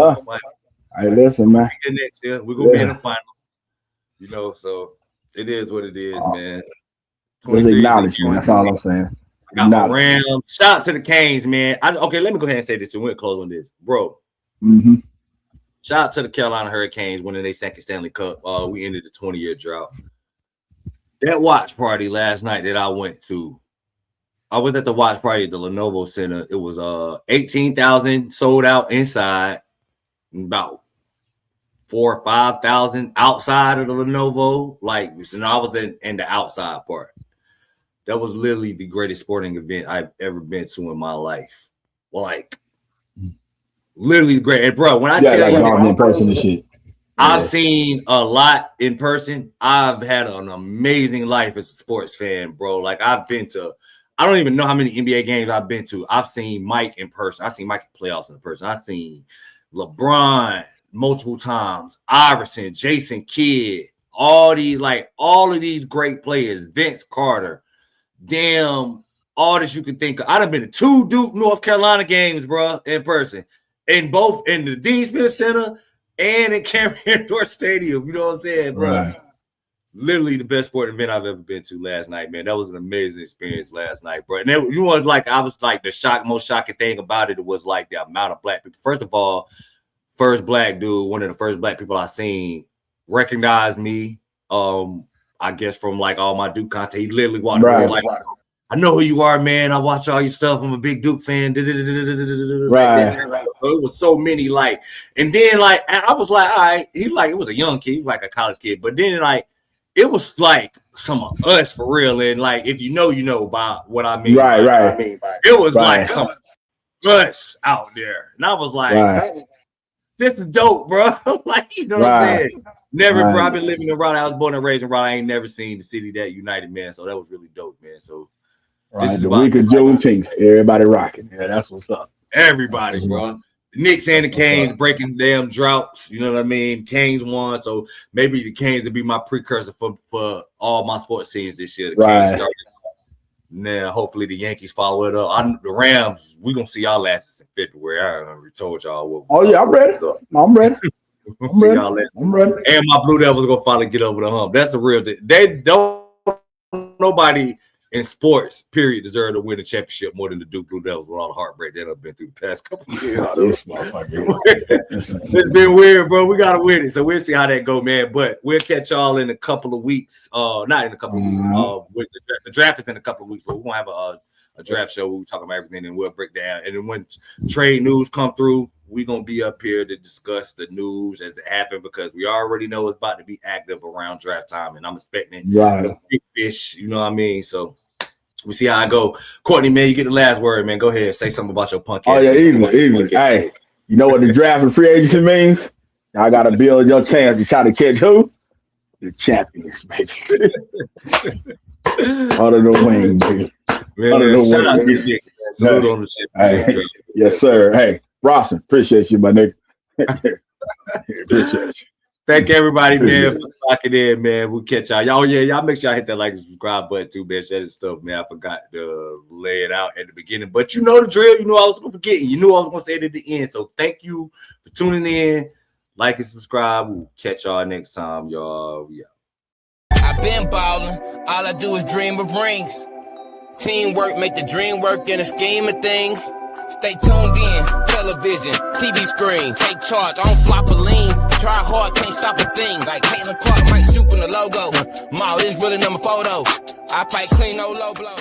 Speaker 4: Hey, listen, man.
Speaker 3: Next year, we're gonna be in the final. So it is what it is, man.
Speaker 4: Just acknowledge me. That's all I'm saying.
Speaker 3: Got my Rams. Shout out to the Canes, man. Okay, let me go ahead and say this and we'll close on this, bro.
Speaker 4: Mm-hmm.
Speaker 3: Shout out to the Carolina Hurricanes winning their second Stanley Cup. We ended the 20-year drought. That watch party last night that I went to, I was at the watch party at the Lenovo Center. It was 18,000 sold out inside, about 4,000 or 5,000 outside of the Lenovo. So I was in the outside part. That was literally the greatest sporting event I've ever been to in my life. Literally great. And bro, when I tell you,
Speaker 4: in person and shit.
Speaker 3: I've seen a lot in person. I've had an amazing life as a sports fan, bro. I've been to, I don't even know how many NBA games I've been to. I've seen Mike in person. I've seen Mike in playoffs in person. I've seen LeBron multiple times, Iverson, Jason Kidd, all of these great players, Vince Carter, all this you can think of. I'd have been to 2 Duke, North Carolina games, bro, in person, in both in the Dean Smith Center and in Cameron Indoor Stadium. You know what I'm saying, bro?
Speaker 4: Right.
Speaker 3: Literally the best sporting event I've ever been to last night, man. That was an amazing experience last night, bro. And the most shocking thing about it was the amount of black people. First of all, first black dude, one of the first black people I seen, recognized me. I guess from all my Duke content. He literally walked away I know who you are, man. I watch all your stuff. I'm a big Duke fan.
Speaker 4: Right.
Speaker 3: It was so many and then I was all right. It was a young kid, he was a college kid, but then it was some of us for real. And if you know about what I mean.
Speaker 4: Right.
Speaker 3: It was some of us out there, and I was this is dope, bro. You know what I'm saying? Never, bro. I've been living in Raleigh. I was born and raised in Raleigh. I ain't never seen the city that united, man. So that was really dope, man. So
Speaker 4: this is the week of Juneteenth. Everybody rocking. Yeah, that's what's up.
Speaker 3: Everybody, bro. The Knicks and the Canes breaking damn droughts. You know what I mean? Canes won, so maybe the Canes will be my precursor for all my sports scenes this year. The Canes started. Now, hopefully the Yankees follow it up. The Rams, we're going to see y'all last in February. I already told y'all.
Speaker 4: I'm ready. I'm ready.
Speaker 3: I'm ready. And my Blue Devils are going to finally get over the hump. That's the real thing. They don't, nobody in sports, period, deserve to win a championship more than the Duke Blue Devils with all the heartbreak that I've been through the past couple of years. It's been weird, bro. We got to win it. So we'll see how that go, man. But we'll catch y'all in a couple of weeks. Not in a couple of weeks. With the draft is in a couple of weeks, but we're going to have a draft show where we talk about everything and we'll break down. And then when trade news come through, we're going to be up here to discuss the news as it happened because we already know it's about to be active around draft time. And I'm expecting some big fish, you know what I mean? So We see how I go. Courtney, man, you get the last word, man. Go ahead. Say something about your punk ass.
Speaker 4: Oh, yeah, easily. Hey, you know what the draft and free agency means? I got to build your chance to try to catch who? The champions, baby. Under the wing, baby. Under the
Speaker 3: shout out to
Speaker 4: wing.
Speaker 3: the Knicks. Salute on the shit.
Speaker 4: Hey, yes, sir. Hey, Bronson, appreciate you, my nigga. Appreciate you.
Speaker 3: Thank everybody, man, for locking in, man. We'll catch y'all. Y'all make sure y'all hit that like and subscribe button too, man. That is stuff, man. I forgot to lay it out at the beginning. But you know the drill. You know I was going to forget. You knew I was going to say it at the end. So thank you for tuning in. Like and subscribe. We'll catch y'all next time, y'all. We out.
Speaker 2: I've been ballin'. All I do is dream of rings. Teamwork make the dream work in the scheme of things. Stay tuned in. Television, TV screen. Take charge. I don't flop a lean. Try hard, can't stop a thing. Like Caitlin Clark might shoot from the logo. Ma, this really number photo. I fight clean, no low blow.